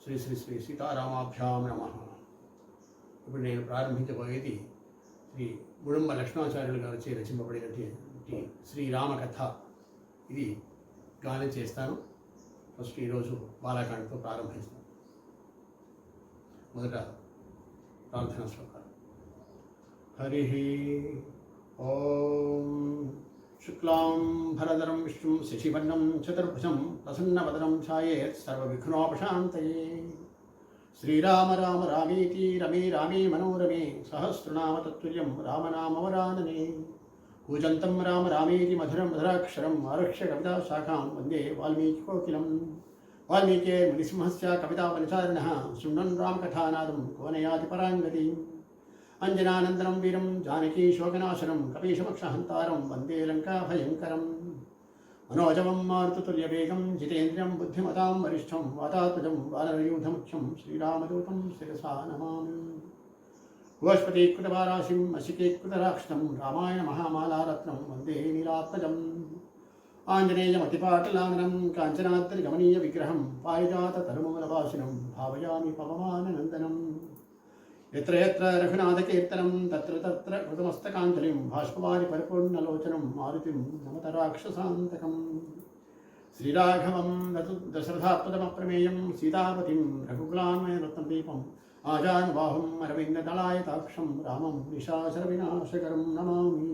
శ్రీ శ్రీ శ్రీ సీతారామాభ్యాం నమః. ఇప్పుడు నేను ప్రారంభించబోయేది శ్రీ ముడుంబ లక్ష్మణాచార్యులు గారిచే రచింపబడినటువంటి శ్రీరామ కథ. ఇది గానం చేస్తాను. ఫస్ట్ ఈరోజు బాలాకాండతో ప్రారంభిస్తాను. మొదట ప్రార్థనా శ్లోకాలు. హరి ఓం శుక్లాం భరధరం విష్ణుం శశివర్ణం చతుర్భుజం ప్రసన్నవదనం ఛాయేత్ సర్వవిఘ్నోపశాంతయే. శ్రీరామ రామ రామేతి రమే రామే మనోరమే సహస్రనామ తత్తుల్యం రామనామవరాననే. కూజంతం రామ రామేతి మధురం మధురాక్షరం ఆరుష్య కవితా శాఖాం వందే వాల్మీకి కోకిలం. వాల్మీకిర్మునిసింహస్య కవితావనిచారిణః శృణ్వన్ రామకథానాదం కోనయాతి పరాంగతి. అంజనానందనం వీరం జానకీ శోకనాశనం కపీశమక్షహంతారం వందే లంకాభయంకరం. మనోజవం మారుతతుల్యవేగం జితేంద్రియం బుద్ధిమతాం వరిష్ఠం వాతాత్మజం వానరయూధముఖ్యం శ్రీరామదూతం శిరసా నమామి. గోష్పతీకృతవారాశిం అశికీకృతరాక్షసం రామాయణ మహామాలారత్నం వందే నీలాత్మజం. ఆంజనేయమతిపాటలాంగనం కాంచనాద్రిగమనీయ విగ్రహం పారిజాత తరుమూలవాసినం భావయామి పవమాననందనం. ఎత్ర ఎత్ర రఘునాథకీర్తనం తత్ర తత్ర కృతమస్తకాంజలిం బాష్పవారి పరిపూర్ణలోచనం మారుతిం నమత రాక్షసాంతకం. శ్రీరాఘవం దశరథాత్మజమప్రమేయం సీతాపతిం రఘుకులాన్వయరత్నం దీపం ఆజానుబాహుం అరవిందదళాయతాక్షం రామం నిశాచరవినాశకరం నమామి.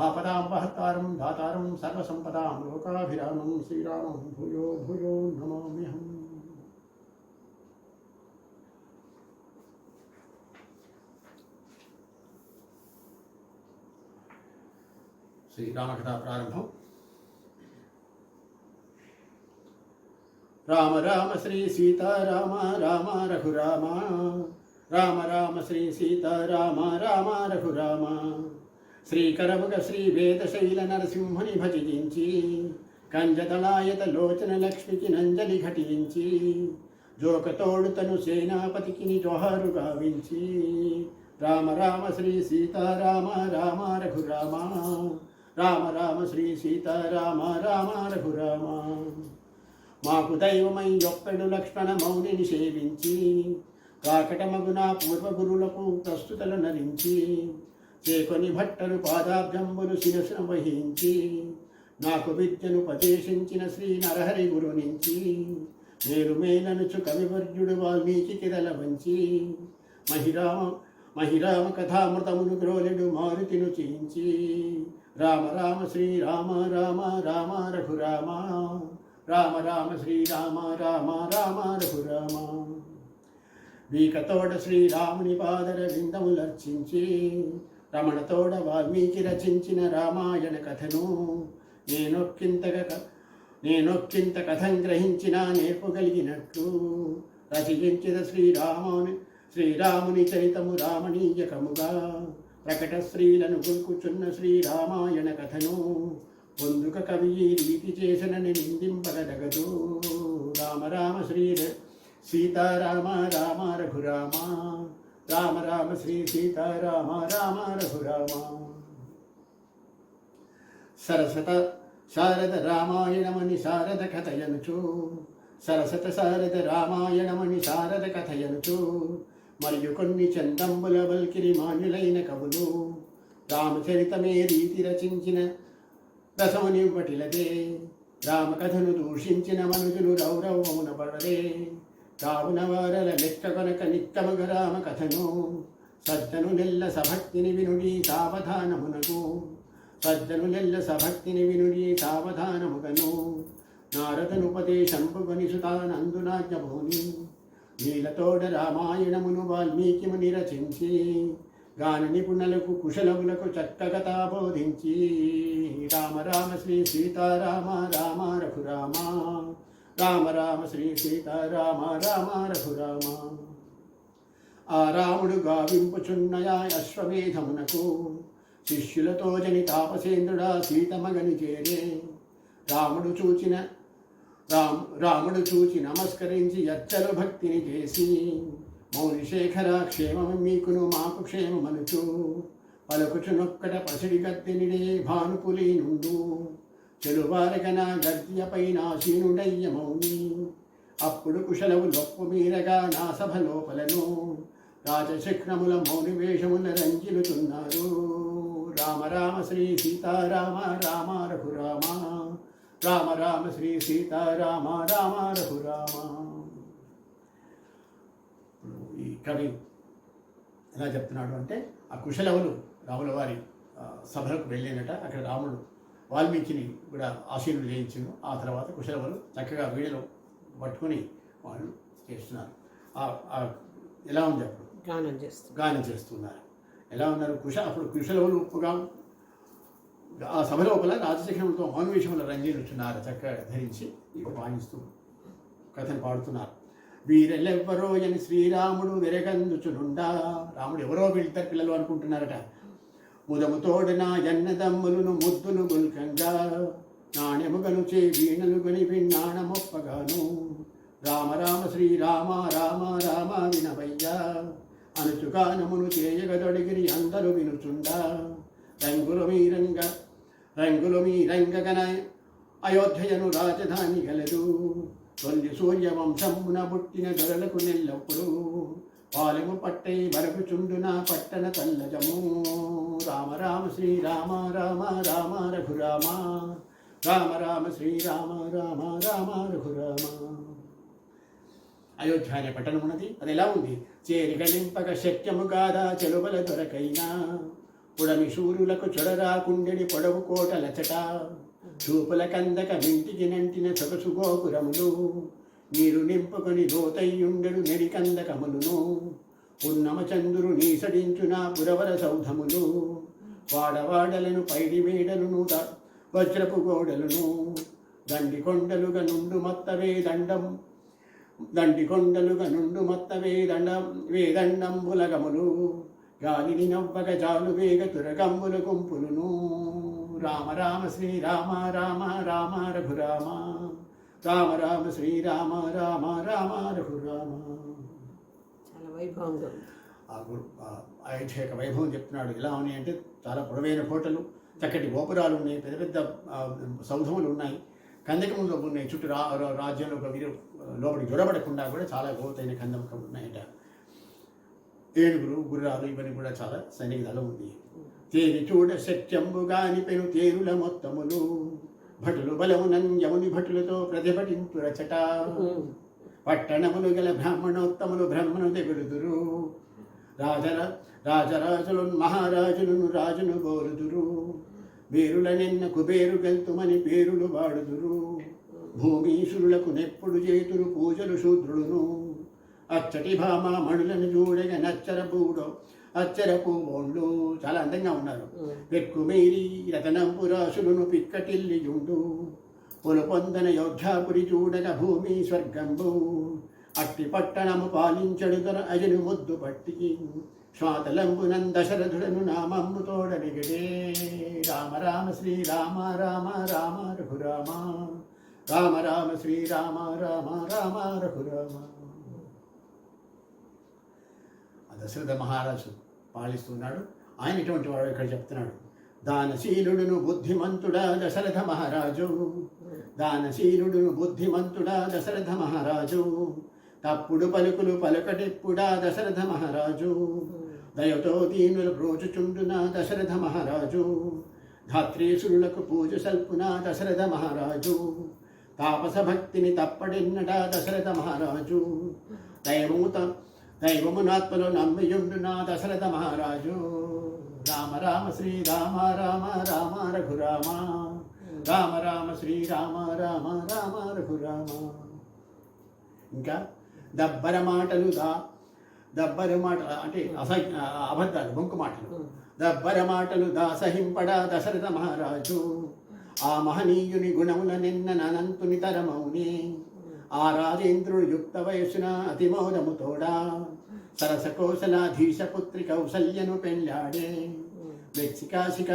ఆపదాపహర్తారం దాతారం సర్వసంపదాం లోకాభిరామం శ్రీరామం భూయో భూయో నమామ్యహం. శ్రీరామకథా ప్రారంభం. రామ రామ శ్రీ సీతారామ రామ రఘురామ రామ రామ శ్రీ సీతారామ రామ రఘురామ. శ్రీకరముగ శ్రీ వేదశైల నరసింహుని భజించి కంజదళాయత లోచన లక్ష్మికి నంజలి ఘటించి జోకతోడుతను సేనాపతికి జోహారు గావించి. రామ రామ శ్రీ సీతారామ రామ రఘురామ రామ రామ శ్రీ సీతారామ రామ రఘురామ. మాకు దైవమై యొక్కడు లక్ష్మణ మౌనిని సేవించి కాకటమగున పూర్వగురులకు ప్రస్తుతలు నరించి చేకొని భట్టలు పాదాబ్జంబులు శిరసున వహించి నాకు విద్యను ఉపదేశించిన శ్రీ నరహరి గురు నుంచి మేలు మేలనుచు కవివర్యుడు వాల్మీకి కిరల వంచి మహిరామ కథామృతమును గ్రోలెడు మారుతిను చేయించి. రామ రామ శ్రీరామ రామ రామ రఘురామ రామ రామ శ్రీరామ రామ రామ రఘురామ. వీకతోడ శ్రీరాముని పాదర విందములర్చించి రమణతోడ వాల్మీకి రచించిన రామాయణ కథను నేనొక్కింత కథం గ్రహించిన నేర్పగలిగినట్లు రచించిన శ్రీరాముని చరితము రామణీయకముగా ప్రకట స్త్రీలను గుల్కుచున్న శ్రీరామాయణ కథను పొందుక కవి ఈ రీతి చేసనని నిందింపగదగదు. రామ రామ శ్రీ సీతారామ రామ రఘురామ రామ రామ శ్రీ సీతారామ రామ రఘురామ. సరసత శారద రామాయణమని శారద కథయనుచు సరసత శారద రామాయణమని శారద కథయనుచు మరియు కొన్ని చందంబుల వల్కిరి మాన్యులైన కవులు రామచరితమే రీతి రచించిన రసమునివ్వటిలదే. రామకథను దూషించిన మనుజులు రౌరవమున పడరే. కావున వారల లెక్క కొనక నిక్కమగ రామ కథను సజ్జను నెల్ల సభక్తిని వినుడి సావధానమునకు. సజ్జను నెల్ల సభక్తిని వినుడి సావధానముగను. నారదనుపదేశంపుగని సుతానందునాజ్ఞభూని నీలతోడ రామాయణమును వాల్మీకి ముని రచించి గాన నిపుణులకు కుశలములకు చక్కగతా బోధించి. రామ రామ శ్రీ సీతారామ రామ రఘురామ రామ రామ శ్రీ సీతారామ రామ రఘురామ. ఆ రాముడు గావింపుచున్నయా అశ్వమేధమునకు శిష్యులతో జని తాపసేంద్రుడా సీతమగని చేరే. రాముడు చూచి నమస్కరించి యచ్చలు భక్తిని చేసి మౌనిశేఖర క్షేమము మీకును మాకు క్షేమమనుచు పలుకుచునొక్కట పసిడి గద్దెనిడే భానుపులి నుండు చెలువారగన గద్యపైన సీనుడయ్య మౌని అప్పుడు కుశలవు లొప్పు మీరగా నా సభ లోపలను రాజశక్రముల మౌనివేషముల రంజిలుతున్నారు. రామ రామ శ్రీ సీతారామ రామ రఘురామ రామ రామ శ్రీ సీతారామ రామ రఘురామ. ఈ కవి ఎలా చెప్తున్నాడు అంటే ఆ కుశలవులు రాముల వారి సభలకు వెళ్ళినట. అక్కడ రాముడు వాల్మీకిని కూడా ఆశీనులు చేయించిండు. ఆ తర్వాత కుశలవులు చక్కగా వీణలు పట్టుకుని వాళ్ళు చేస్తున్నారు. ఎలా ఉంది అప్పుడు గానం చేస్తున్నారు. ఎలా ఉన్నారు అప్పుడు కుశలవులు ఉప్పుగా ఆ సభ లోపల రాజశేఖరంతో మౌనవేషముల రంజిల్లుచున్నారు. చక్కగా ధరించి వాయిస్తూ కథను పాడుతున్నారు. వీరెల్లెవ్వరో అని శ్రీరాముడు వెరగందుచునుండా. రాముడు ఎవరో వీళ్ళిద్దరు పిల్లలు అనుకుంటున్నారట. ముదముతోడన ఎన్నదమ్ములను ముద్దులు గుల్కంగా నాణ్యముగను చే వీణలు గని విన్నాణమొప్పగాను. రామ రామ శ్రీరామ రామ రామ వినవయ్యా అనుచుగానమును చేయగదొడిగిరి అందరూ వినుచుండా. రంగులు మీ రంగగన అయోధ్యయను రాజధాని గలదు. తొలి సూర్యవంశమున పుట్టిన దొరలకు నెల్లప్పుడు పాలెము పట్టై బరకుచుండున పట్టణ తల్లజము. రామ రామ శ్రీరామ రామ రామ రఘురామ రామ రామ శ్రీరామ రామ రామ రఘురామ. అయోధ్య అనే పట్టణం ఉన్నది. అది ఎలా ఉంది? చేరిగలింపక శక్యము కాదా చెలువల దొరకైనా. పుడమి సూర్యులకు చొడరా కుండెడి పొడవు కోటలచట. చూపుల కందక మింటికి నంటిన సొగసు గోపురములు. నీరు నింపుకొని లోతయ్యుండెడు నెరికందకములును. ఉన్నమ చంద్రుడు నీసడించున పురవర సౌధములు. వాడవాడలను పైడి మేడలును వజ్రపు గోడలును. దండికొండలుగా నుండు మత్తవే వేదండంబులగములు. గాలిని నవ్వగ జాలు వేగ తురగంబుల గుంపులును. రామ రామ శ్రీరామ రామ రామ రఘురామ రామ రామ శ్రీరామ రామ రామ రఘురామ. చాలా వైభవంగా అయోధ్య యొక్క వైభవం చెప్తున్నాడు. ఎలా ఉన్నాయి అంటే చాలా పొడవైన కోటలు, చక్కటి గోపురాలు ఉన్నాయి, పెద్ద పెద్ద సౌధములు ఉన్నాయి, కందకములు ఉన్నాయి. చుట్టూ రాజ్యంలో ఒక వీరు లోపలికి జొరబడకుండా కూడా చాలా గోతైన కందకములు ఉన్నాయట. ఏనుగులు గుర్రాలు ఇవన్నీ కూడా చాలా సైనిక దళం ఉంది. తేరి చూడ సత్యంబుగాని పెను తేరుల మొత్తములు. భటులు బలమునన్ యముని భటులతో ప్రతిభటింతురచట. పట్టణములు గల బ్రాహ్మణోత్తములు బ్రహ్మను తెగులుదురు. రాజరాజులు మహారాజులను రాజును గోరుదురు. వీరుల నిన్న కుబేరు గెల్తుమని పేరులు వాడుదురు. భూమీసురులకు నెప్పుడు చేతులు పూజలు శూద్రుడును. అచ్చటి భామ మణులను చూడగ అచ్చరపు బోండ్లు చాలా అందంగా ఉన్నారు. పెక్కుమేరి రతనంపురాసులను పిక్కటిల్లియుండు. పొందన యోధ్యాపురి చూడగ భూమి స్వర్గంబు. అట్టి పట్టణము పాలించడుదర అజను ముద్దు పట్టి. స్వాతలంబునం దశరథుడను నామమ్ము తోడనిగడే. రామ రామ శ్రీరామ రామ రామ రఘురామ రామ రామ శ్రీరామ రామ రామ రఘురామ. దశరథ మహారాజు పాలిస్తున్నాడు. ఆయన ఇటువంటి వాడు ఇక్కడ చెప్తున్నాడు. దానశీలుడును బుద్ధిమంతుడా దశరథ మహారాజు. దానశీలుడును బుద్ధిమంతుడా దశరథ మహారాజు. తప్పుడు పలుకులు పలుకటిప్పుడా దశరథ మహారాజు. దయతో దీనులు బ్రోచుచుండున దశరథ మహారాజు. ధాత్రీసురులకు పూజ సల్పున దశరథ మహారాజు. తాపస భక్తిని తప్పడిన్నట దశరథ మహారాజు. దైవమునాత్మలో నమ్మియుండున దశరథ మహారాజు. రామ రామ శ్రీరామ రామ రామ రఘురామ రామ రామ శ్రీరామ రామ రామ రఘురామ. ఇంకా దబ్బర మాటలు అంటే అబద్ధాలు, బొంకు మాటలు. దబ్బర మాటలు దాసహింపడా దశరథ మహారాజు. ఆ మహనీయుని గుణముల నిన్న అనంతుని తరమౌని. ఆ రాజేంద్రుడు యుక్త వయసున అతిమోదముతోడా. సరసకోశలాధీశ పుత్రి కౌసల్యను పెళ్ళాడే. వెచ్చికాశిక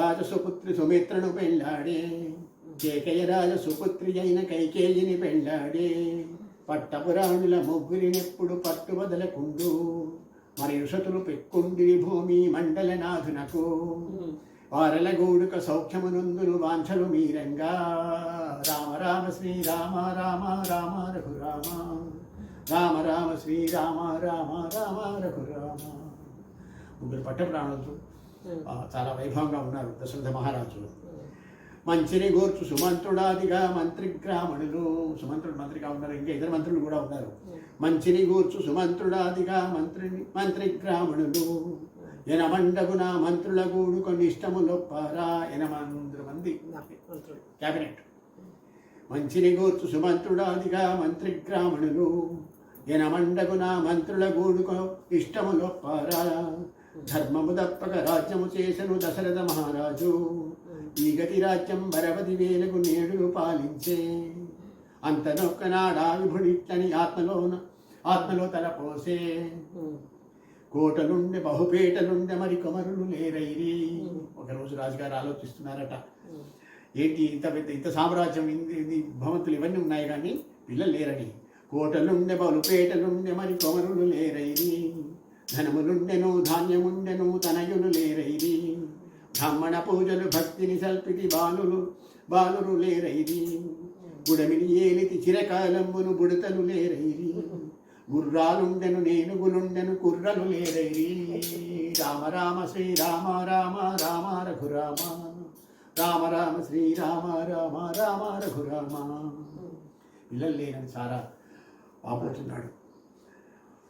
రాజసుపుత్రి సుమిత్రను పెళ్ళాడే. కేకయ రాజసుపుత్రి అయిన కైకేయిని పెళ్ళాడే. పట్టపురాణుల ముగ్గురినెప్పుడు పట్టు వదలకుండు. మరి ఋషతులు పెక్కుండిరి భూమి మండలనాథునకు. వారలగూడుక సౌఖ్యమునందును వాంఛలు మీరంగా రామ రామ శ్రీరామ రామ రామ రఘురామ రామ రామ శ్రీరామ రామ రామ రఘురామ. ముగ్గురు పట్టప్రాణులు చాలా వైభవంగా ఉన్నారు దశరథ మహారాజు. మంచిని గూర్చు సుమంత్రుడాదిగా మంత్రిగ్రామణులు, సుమంత్రుడు మంత్రిగా ఉన్నారు, ఇంకా ఇతర మంత్రులు కూడా ఉన్నారు. మంచిని గూర్చు సుమంత్రుడాదిగా మంత్రిగ్రామణులు ఎనమండగున మంత్రుల గూడు కొన్ని ఇష్టములొప్పారా. 8 మంది క్యాబినెట్. మంచిని గూర్చు సుమంత్రుడాదిగా మంత్రిగ్రామణులు ఎనమండగున మంత్రుల గూడుకు ఇష్టములొప్పారా. ధర్మము తప్పక రాజ్యము చేసెను దశరథ మహారాజు. ఈ గతి రాజ్యం భరవతి వేలకు నేడు పాలించే. అంతనొక్కనాడా విభుడిట్లని ఆత్మలో తలపోసే. కోటలుండే బహుపేటలుండే మరి కొమరులు లేరైరి. ఒకరోజు రాజుగారు ఆలోచిస్తున్నారట, ఏంటి ఇంత సామ్రాజ్యం, ఇది భవంతులు ఇవన్నీ ఉన్నాయి కానీ పిల్లలు లేరని. కోటలుండే బహుపేటలుండే మరి కొమరులు లేరైరి. ధనములుండెను ధాన్యముండెను తనయులు లేరైరి. బ్రాహ్మణ పూజలు భక్తిని సల్పితి బాలురు లేరైరి. గుడమిని ఏలితి చిరకాలమ్మును బుడతలు లేరైరి. గుర్రాలుండెను నేనుగులుండెను కుర్రలు లేరైరి. రామ రామ శ్రీరామ రామ రామ రఘురామ రామ రామ శ్రీరామ రామ రామ రఘురామ. పిల్లలు లేనని చాలా వాపోతున్నాడు.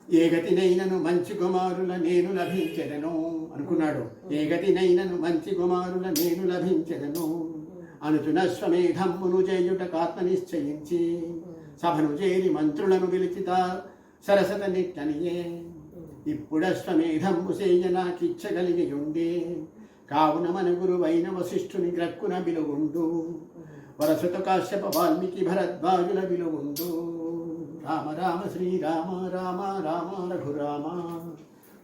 ఏ గతినైనను మంచి కుమారుల నేను లభించెదను అనుకున్నాడు. ఏ గతినైనను మంచి కుమారుల నేను లభించెదను అనుచునశ్వమేధమ్మును చేయుట కాత్మ నిశ్చయించి. సభను చేరి మంత్రులను పిలిచిత సరసత నిట్టనియే. ఇప్పుడశ్వమేధమ్ము సేయ నాకిచ్చగలిగి ఉండే. కావున మన గురువైన వశిష్ఠుని గ్రక్కున బిలుగుండు. వరసుత కాశ్యప వాల్మీకి భరద్వాజుల బిలుగుండు. రామ రామ శ్రీరామ రామ రామ రఘురామ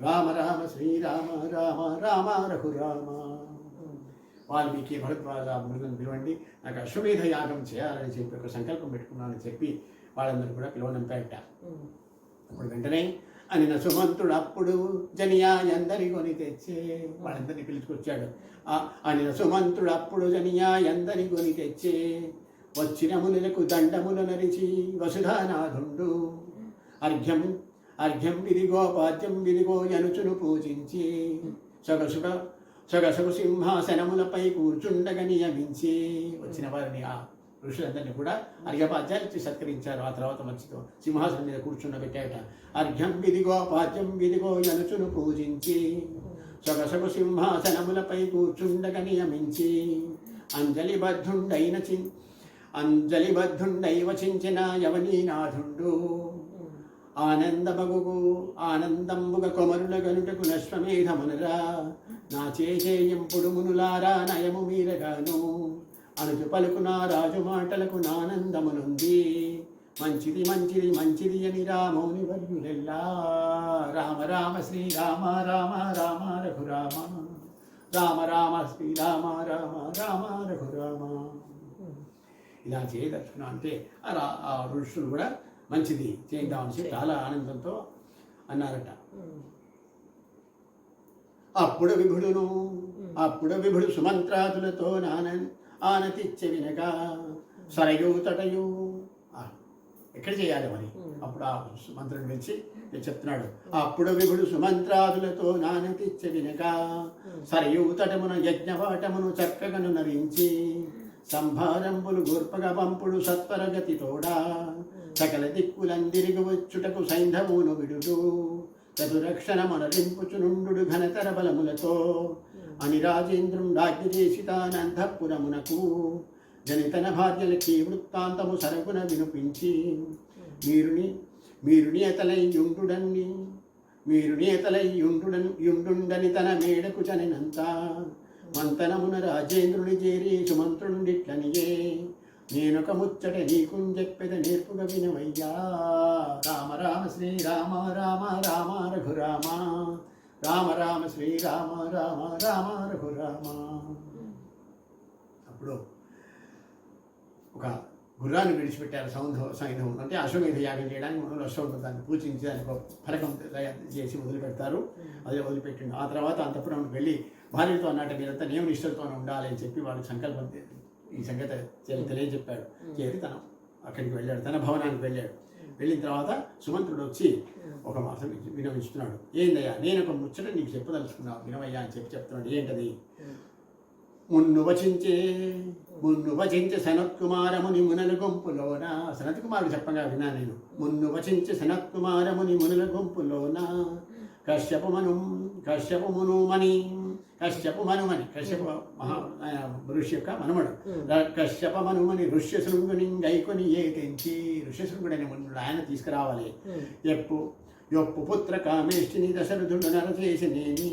రామ రామ శ్రీరామ రామ రామ రఘురామ. వాల్మీకి భరద్వాజ మృగను పిలవండి, నాకు అశ్వమేధ యాగం చేయాలని చెప్పి ఒక సంకల్పం పెట్టుకున్నానని చెప్పి వాళ్ళందరూ కూడా పిలవనంపేట. అప్పుడు వెంటనే అనిన సుమంతుడు అప్పుడు జనియాయందరి కొని తెచ్చే. వాళ్ళందరినీ పిలుచుకొచ్చాడు. అనిన సుమంతుడు అప్పుడు జనియాయందరి కొని తెచ్చే. వచ్చిన మునులకు దండములు నరిచి వసుధానాథుండు. అర్ఘ్యం విదిగో పాద్యం విదిగో యనుచును పూజించి. సొగసుగు సింహాసనములపై కూర్చుండగా నియమించి. వచ్చిన వారిని ఆ ఋషులందరినీ కూడా అర్ఘ్యపాద్యాలు ఇచ్చి సత్కరించారు. ఆ తర్వాత మంచితో సింహాసనం మీద కూర్చుండబెట్టాట. అర్ఘ్యం విదిగో పాద్యం విదిగో యనుచును పూజించి. సొగసుగు సింహాసనములపై కూర్చుండగా నియమించి. అంజలిబద్ధుండై వచించిన యవనీనాథుండు. ఆనందంబుగ కొమరుల గనుటకు నశ్వమేధమునరా. నా చేయంపుడు మునులారా నయము మీరగాను. అనుచు పలుకున రాజు మాటలకు నానందమునుంది. మంచిది మంచిది మంచిది అని రామౌని వర్యులెల్లా. రామ రామ శ్రీరామ రామ రామ రఘురామ రామ రామ శ్రీరామ రామ రామ రఘురామ. ఇలా చేయదలుచుకున్నా అంటే ఆ ఋషులు కూడా మంచిది చేద్దామని చాలా ఆనందంతో అన్నారట. అప్పుడు విభుడు సుమంత్రాదులతో ఆనతిచ్చే వినగా. సరయు తటయు ఎక్కడ చేయాలి మరి? అప్పుడు ఆ మంత్రుని పిలిచి చెప్తున్నాడు. అప్పుడు విభుడు సుమంత్రాదులతో నానతిచ్చే వినగా. సరయు తటమున యజ్ఞవాటమును చక్కగను నరించి. సంభారంబులు గూర్పగ పంపుడు సత్వరగతి తోడా. సకల దిక్కులందిరిగి వచ్చుటకు సైంధవును విడుడు. చతురక్షణ మనరింపుచునుండు ఘనతర బలములతో. అని రాజేంద్రుండాజ్ఞ చేసి తానంతఃపురమునకు. జనితన భార్యలకి వృత్తాంతము సరగున వినిపించి. మీరు నియతలై యుండుండని తన మేడకు జనినంత. మంతనమున రాజేంద్రుని చేరి సుమంత్రుండిట్లనియే. నేనొక ముచ్చట నీకుంజెప్పెద నేర్పుగా వినవయ్యా. రామ రామ శ్రీరామ రామ రామ రఘురామ రామ రామ శ్రీరామ రామ రామ రఘురామ. అప్పుడు ఒక గుర్రాన్ని విడిచిపెట్టారు సైంధవం అంటే అశ్వమేధ యాగం చేయడానికి మనం అశ్వమేధాన్ని పూజించి దానికి ఒక ఫలకం తయారు చేసి వదిలిపెడతారు. అదే వదిలిపెట్టిండు. ఆ తర్వాత అంతఃపురంకి వెళ్ళి భార్యతో అన్నట్టు మీరంతా నియమనిష్టలతో ఉండాలి అని చెప్పి వాళ్ళకి సంకల్పం ఈ సంగతి తెలియజెప్పాడు. చేరి తను అక్కడికి వెళ్ళాడు, తన భవనానికి వెళ్ళాడు. వెళ్ళిన తర్వాత సుమంత్రుడు వచ్చి ఒక మాసం వినవిస్తున్నాడు. ఏందయ్యా, నేను ఒక ముచ్చట నీకు చెప్పదలుచుకున్నావు, వినవయ్యా అని చెప్తున్నాడు. ఏంటది? మున్ను వచించే సనత్కుమారముని మునుల గుంపులోన, సనత్కుమారుడు చెప్పగా విన్నా నేను. మున్ను వచించే సనత్కుమారముని మునుల గుంపులోన కశ్యప మనుమని కశ్యప ఋషి యొక్క మనుమడు. కశ్యప మనుమని ఋష్యశృంగుని గైకొని తెంచి, ఋష్యశృంగుడని మనుడు ఆయన తీసుకురావాలి. యొప్పు పుత్ర కామేష్టిని దశరథుడు నరచేసి నేని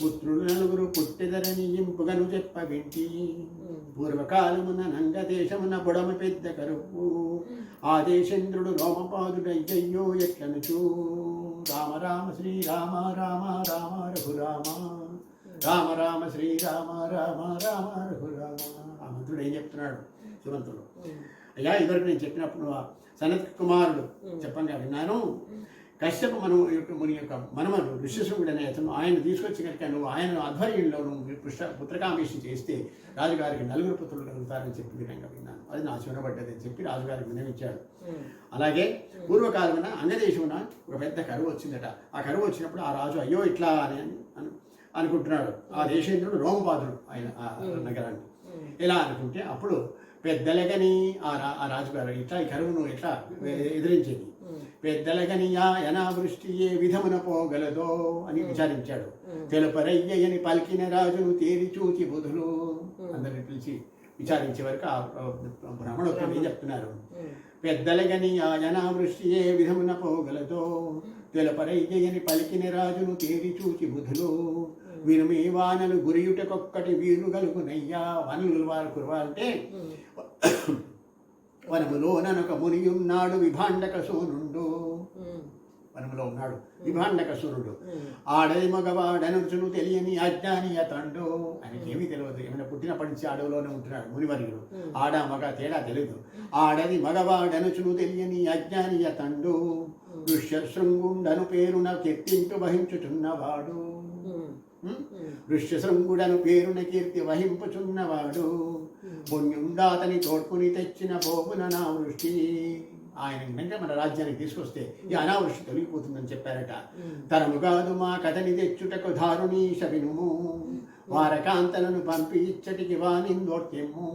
పుత్రుడు నలుగురు పుట్టిదరని ఇంపుగను చెప్ప వింటి. పూర్వకాలమున నంగదేశమున బుడమ పెద్ద కరుపు ఆదేశేంద్రుడు రోమపాదుడయ్యో ఎట్లనుచూ. రామ రామ శ్రీరామ రామ రామ రఘురామ రామ రామ శ్రీరామ రామ రామ రఘురామ. ఆ మంత్రుడు ఏం చెప్తున్నాడు? సుమంతుడు, అయ్యా ఇదివరకు నేను చెప్పినప్పుడు సనత్ కుమారుడు చెప్పంగా విన్నాను. కశ్యప ముని యొక్క మనమడు ఋష్యశృంగుడు అనే అతను ఆయన తీసుకొచ్చి కనుక నువ్వు ఆయన ఆధ్వర్యంలో నువ్వు పుత్రకామేష్టి చేస్తే రాజుగారికి 4 పుత్రులు కలుగుతారని చెప్పి విధంగా విన్నాను. అది నా వినబడ్డది అని చెప్పి రాజుగారికి వినవించాడు. అలాగే పూర్వకాలమున అంగదేశమున ఒక పెద్ద కరువు వచ్చిందట. ఆ కరువు వచ్చినప్పుడు ఆ రాజు అయ్యో ఇట్లా అని అనుకుంటున్నాడు. ఆ దేశేంద్రుడు రోమపాదుడు ఆయన ఆ నగరాన్ని. ఇలా అనుకుంటే అప్పుడు పెద్దలగని ఆ రాజుగారు ఇట్లా ఈ కరువును ఎట్లా ఎదిరించేది. పెద్దలగని అనావృష్టి ఏ విధమున పోగలదో అని విచారించాడు. తెలుపరయ్యని పలికిన రాజును తేరి చూచి బుధులు అందరిని పిలిచి విచారించే వరకు ఆ బ్రాహ్మణోత్తరం ఏం చెప్తున్నారు? పెద్దలగని అనావృష్టి ఏ విధమున పోగలదో తెలుపరయ్యని పలికిన రాజును తేరి చూచి బుధులు వినుమీ వానలు గురియుటకొక్కటి వీరు గలుగునయ్యా. వానలు వారు కురవాలంటే వనములోనొక మునియున్నాడు విభాండకసూనుడు. వనములో ఉన్నాడు విభాండకసూనుడు. ఆడది మగవాడనుచును తెలియని అజ్ఞాని అతండు. ఆయనకి ఏమీ తెలియదు. ఏమైనా పుట్టినప్పటి నుంచి అడవిలోనే ఉంటున్నాడు మునివర్యుడు. ఆడ మగ తేడా తెలియదు. ఆడది మగవాడనుచును తెలియని అజ్ఞాని అతండు. ఋష్యశృంగుండను పేరున కీర్తింటు వహించుచున్నవాడు. ఋష్యశృంగుడను పేరున కీర్తి వహింపుచున్నవాడు. పుణ్యుండాతని తోడ్పుని తెచ్చిన పోపున అనావృష్టి. ఆయన వెంటనే మన రాజ్యానికి తీసుకొస్తే ఈ అనావృష్టి తొలగిపోతుందని చెప్పారట. తరము కాదు మా కథని తెచ్చుటకు దారుణీశ వినుము. వారకాంతలను పంపి ఇచ్చటికి వానిందోర్తెమ్ము.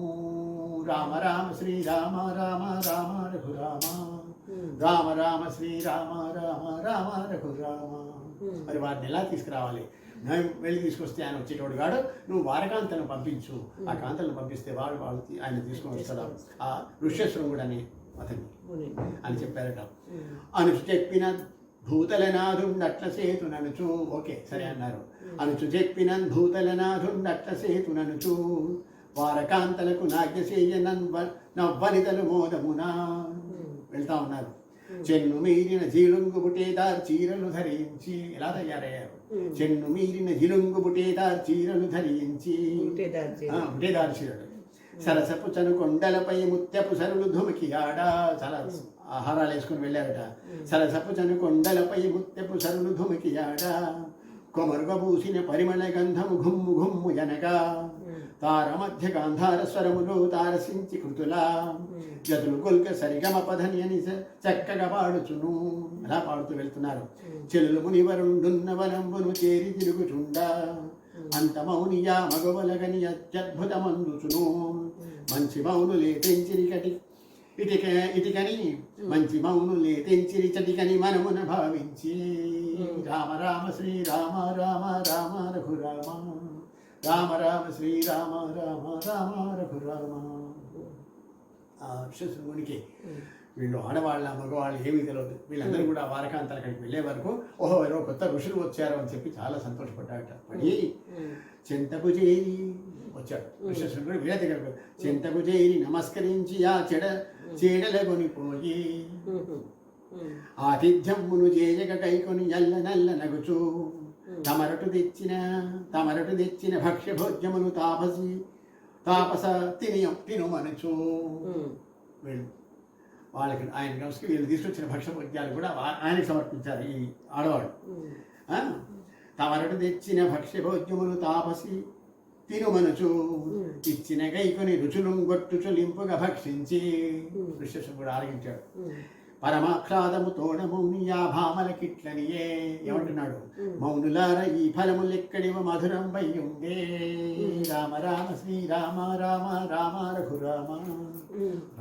రామ రామ శ్రీరామ రామ రామ రఘురామ రామ రామ శ్రీరామ రామ రామ రఘురామ. మరి వారిని ఎలా తీసుకురావాలి? నేను వెళ్ళి తీసుకొస్తే ఆయన వచ్చేటోడు కాడు. నువ్వు వారకాంతలను పంపించు. ఆ కాంతలను పంపిస్తే వాళ్ళు ఆయన తీసుకొని వస్తాడు. ఆ ఋష్యశృంగుడు అని అతన్ని అని చెప్పారట. అనుచు చెప్పిన భూతలనాథుండట్ల సేతుననుచు. ఓకే సరే అన్నారు. అనుచు చెప్పిన భూతలనాథుండట్ల సేతుననుచు. వారకాంతలకు నాగ్యసేయ నవ్వనితలు మోదమునా. వెళ్తా ఉన్నారు. చెన్ను మీరిన జీలుంగు బుటేదార్ చీరలు ధరించి. ఎలా తయారయ్యారు? చెన్ను మీరిన జిలుంగు బుటేదార్ చీరలు ధరించి. బుటేదార్ చీరలు. సరసపు చను కొండలపై ముత్యపు సరులు ధుమికి ఆడ. చాలా ఆహారాలు వేసుకుని వెళ్ళారట. సరసపు చను కొండలపై ముత్యపు సరులు ధుమికి ఆడ. కొమరుగ పూసిన పరిమళ గంధము ఘుమ్ము ఘుమ్ము జనగా. తార మధ్య గాంధార స్వరములు తారసించి కృతులా. జతులు కొల్క సరిగమ పదని అని చక్కగా పాడుచును. అలా పాడుతూ వెళ్తున్నారు. చెల్లు మునివరుండున్న వనంబును చేరి తిరుగుచుండా. అంత మౌనియా మగవలగని అత్యద్భుతమందుచును. మంచి మౌనులే తెంచిరికటి ఇటికని మంచి మౌనులే తెంచిరి చటికని మనమున భావించి. రామ రామ శ్రీరామ రామ రామ రఘురామ రామ రామ శ్రీరామ రామ రామ రఘురామ. ఆ ఋష్యశృంగునికి వీళ్ళు ఆడవాళ్ళ మగవాళ్ళు ఏమీ తెలియదు. వీళ్ళందరూ కూడా వారకాంతల అక్కడికి వెళ్ళే వరకు ఓహో ఎవరో కొత్త ఋషులు వచ్చారు అని చెప్పి చాలా సంతోషపడ్డాట. పడి చింతకు చేరి వచ్చాడు ఋష్యశృంగుడు. వీళ్ళ దగ్గర చింతకు చేరి నమస్కరించి ఆ చీడల కొనిపోయి. ఆతిథ్యమును చేయక కైకొని ఎల్ల నల్ల నగుచు. తమరటు తెచ్చిన భక్ష్య భోజ్యమును తాపస తినుమనుచు. వీళ్ళు వాళ్ళకి ఆయన కలిసి వీళ్ళు తీసుకొచ్చిన భక్ష్యభోజ్యాలు కూడా ఆయనకు సమర్పించారు ఈ ఆడవాళ్ళు. తమరడు తెచ్చిన భక్ష్యభోజ్యములు తాపసి తినుమనుచు ఇచ్చిన గైకొని రుచులు గొట్టుచులింపుగా భక్షించి ఋష్యశృంగుడు కూడా ఆరగించాడు. పరమాహ్లాదము తోడ మౌనియా భామల కిట్లనియే ఏమంటున్నాడు, మౌనులార ఈ ఫలములెక్కడివ మధురం వయ్యుండే. రామ రామ శ్రీరామ రామ రామ రఘురామ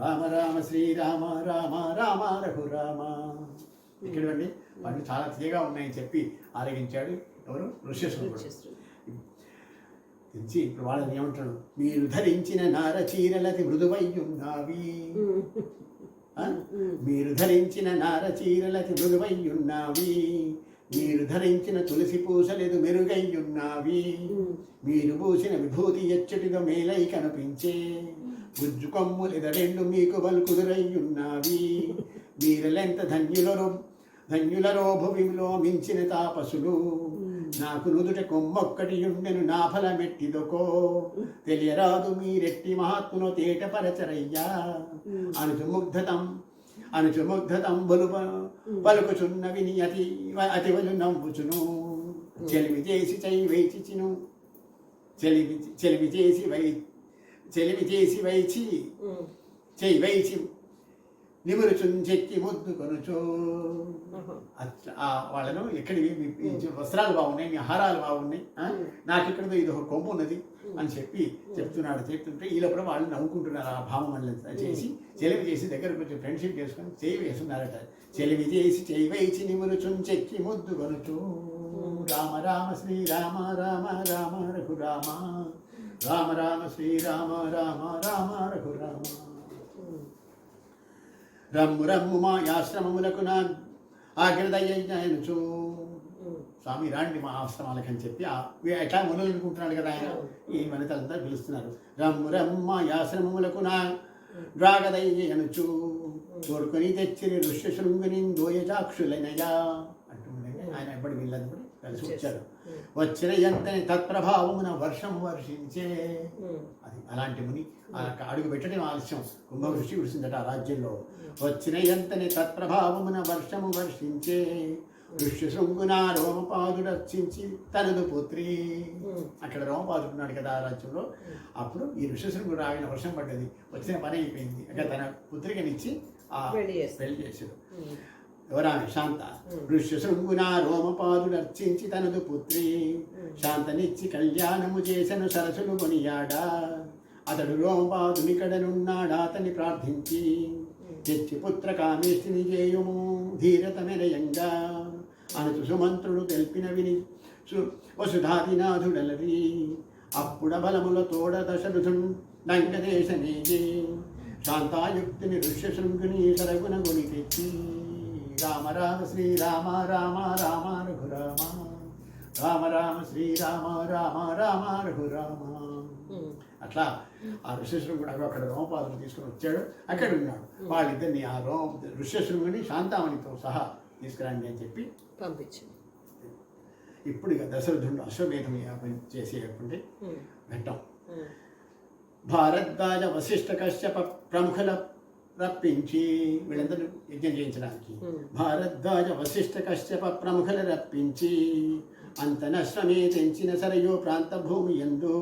రామ రామ శ్రీరామ రామ రామ రఘురామ. ఇక్కడండి వాటిని చాలా తీయగా ఉన్నాయని చెప్పి ఆరగించాడు ఎవరు, ఋష్యశృంగుడు. తెచ్చి ఇప్పుడు వాళ్ళని ఏమంటాడు, మీరు ధరించిన నార చీరలతి మృదువయ్యున్నావి, మీరు ధరించిన నార చీరలతి మృదువయ్యున్నావి, మీరు ధరించిన తులసి పూసలేదు మెరుగయ్యున్నావి, మీరు పూసిన విభూతి ఎచ్చటిగా మేలై కనిపించే, గుజ్జు కొమ్ములిద రెండు మీకు వల్కుదురయ్యున్నావి, మీరలెంత ధన్యులరో భువిలో మించిన తాపసులు, నాకు నుదుట కొమ్మొక్కటి ఉండెను నా ఫలమెట్టిదొకో, తెలియరాదు మీరెట్టి మహాత్మును తేటపరచరయ్యా, అనుచుముగ్ధతం పలుకుచున్న విని అతివలు నవ్వుచును, చెలిమి చేసి చైవైచిను చెలిమి చేసి వైచి చైవైచి నిమురుచుని చెక్కి ముద్దు కొనుచు. అట్లా వాళ్ళను ఎక్కడివి మీ వస్త్రాలు బాగున్నాయి, మీ ఆహారాలు బాగున్నాయి, నాకు ఇక్కడ ఇది ఒక కొమ్ము ఉన్నది అని చెప్తుంటే ఈ లోపల వాళ్ళు నవ్వుకుంటున్నారు. ఆ భావం చేసి చెలివి చేసి దగ్గరకు వచ్చి ఫ్రెండ్షిప్ చేసుకొని చేయి వేస్తున్నారట. చెలివి చేసి చేయి వేసి నిమురుచుని చెక్కి ముద్దు కొనుచు. రామ రామ శ్రీరామ రామ రామ రఘురామ రామ రామ శ్రీరామ రామ రామ రఘురామ. రమ్ము రమ్ము మా ఆశ్రమములకు నా ఆగ్రదయ్యనుచు. స్వామి రాండి మా ఆశ్రమాలకని చెప్పి ఎట్లా మొదలు అనుకుంటున్నాడు కదా ఆయన. ఈ వనితలంతా పిలుస్తున్నారు. రమ్ము రమ్ము మా ఆశ్రమములకు నా రాగదయ్యనుచు, తోడుకొని తెచ్చిరి ఋష్యశృంగుని దోయజాక్షులనయా అంటుండగా ఆయన ఎప్పటి వీళ్ళందరూ కలిసి వచ్చారు. వచ్చిన ఎంతని తత్ప్రభావమున వర్షము వర్షించే. అది అలాంటి ముని అడుగు పెట్టడం ఆలస్యం. కుంభవృష్టి కురిసిందట ఆ రాజ్యంలో. వచ్చిన ఎంతని తత్ప్రభావమున వర్షము వర్షించే, ఋష్యశృంగున రోమపాదుడర్చించి తనదు పుత్రి. అక్కడ రోమపాదుడున్నాడు కదా ఆ రాజ్యంలో. అప్పుడు ఈ ఋష్యశృంగుడు ఆగిన వర్షం పడ్డది, వచ్చిన పని అయిపోయింది. అక్కడ తన పుత్రికనిచ్చి పెళ్లి చేశాడు. ఎవరామె? శాంత. ఋష్యశృంగున రోమపాదుడర్చించి తనదు పుత్రి, శాంతనిచ్చి కళ్యాణము చేసెను సరసులు కొనియాడా. అతడు రోమపాదునికడనున్నాడా అతన్ని ప్రార్థించి, తెచ్చి పుత్ర కామేష్టిని చేయుము ధీరతమెరయంగా అనుచు సుమంత్రుడు తెలిపిన విని వసుధాదినాథుడలరి. అప్పుడ బలముల తోడ దశరథున్ లంకదేశనేగి, శాంతాయుక్తిని ఋష్యశృంగుని సరగున గుని తెచ్చి. రామ రామ శ్రీరామ రామ రామ రఘురామ రామ రామ శ్రీరామ రామ రామ రఘురామ. అట్లా ఆ ఋష్యశృంగుడు అక్కడ రోమపాదులు తీసుకుని వచ్చాడు. అక్కడ ఉన్నాడు. వాళ్ళిద్దరిని ఆ ఋష్యశృంగుని శాంతామణితో సహా తీసుకురండి అని చెప్పి పంపించాడు. ఇప్పుడు ఇక దశరథుడు అశ్వమేధం చేసేటువంటి ఘట్టం. భారద్వాజ వశిష్ఠ కశ్యప ప్రముఖుల రప్పించి, వీళ్ళందరూ యజ్ఞం చేయించడానికి భారద్వాజ వశిష్ఠ కశ్యప ప్రముఖుల రప్పించి, అంతనశ్వమే తెంచిన సరయో ప్రాంత భూమి ఎందు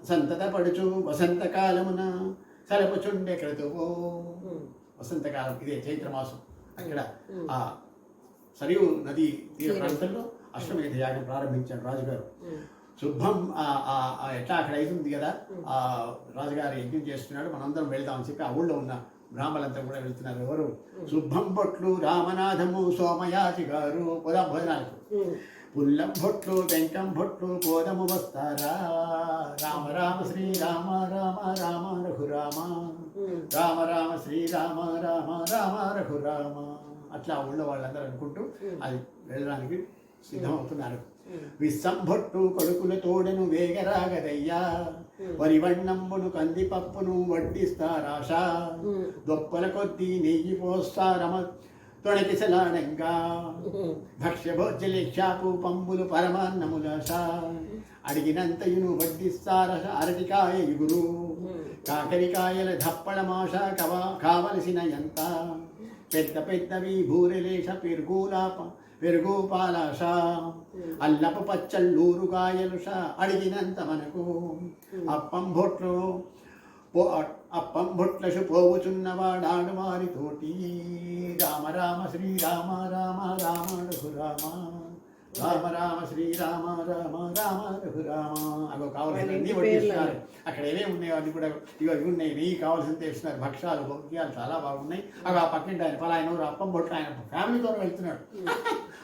సంతతపడుచు వసంతకాలమున సరపుచుండె క్రతువు. వసంతకాలం ఇదే చైత్రమాసం. అక్కడ ఆ సరియు నది తీర ప్రాంతంలో అశ్వమేధ యాగం ప్రారంభించాడు రాజుగారు. శుభం ఎట్లా అక్కడ అవుతుంది కదా, ఆ రాజుగారు యజ్ఞం చేస్తున్నాడు, మనందరం వెళ్దామని చెప్పి ఆ ఊళ్ళో ఉన్న బ్రాహ్మణులంతా కూడా వెళ్తున్నారు. ఎవరు? శుభం భొట్లు రామనాథము సోమయాజి గారు భోజనాలకు. పుల్లం భొట్లు వెంకం భొట్లు కోదము వస్తారా. రామ రామ శ్రీరామ రామ రామ రఘురామ రామ రామ శ్రీరామ రామ రామ రఘురామ. అట్లా ఊళ్ళో వాళ్ళందరూ అనుకుంటూ అది వెళ్ళడానికి సిద్ధమవుతున్నారు. విస్సంభొట్టు కొడుకుల తోడను వేగరాగదయ్యా, వరివಣ್ಣంబును కందిపప్పును వడ్డిస్తారాశ, దొప్పల కొద్దీ నెయ్యి పోస్తారమ తొణకిసలాడంగా, భక్ష్యభోజ్యలేక్షాపు పంబులు పరమాన్నములాశ, అడిగినంతయును వడ్డిస్తార అరటికాయ ఇగురు కాకరికాయల దప్పళమాష కావలసిన ఎంత పెద్ద పెద్దవి బూరెలేష పెరుగు పాలాష అల్లపు పచ్చళ్ళూరుగాయలుష అడిగినంత మనకు అప్పం బొట్లసు పోవుచున్నవాడాడు వారితోటి రామ రామ శ్రీరామ రామ రామ రఘురామ రామ రామ శ్రీరామ రామ రామ రఘురామ అగో కావాల్సింది వడ్డిస్తున్నారు. అక్కడ ఏమేమి ఉన్నాయో అది కూడా ఇవి ఉన్నాయి, నెయ్యి కావాల్సింది తెస్తున్నారు, భక్ష్యాలు భోగ్యాలు చాలా బాగున్నాయి. అవి ఆ పక్కింటి ఆయన పలా ఆయన అప్పం బొట్లు ఆయన ఫ్యామిలీతో వెళ్తున్నాడు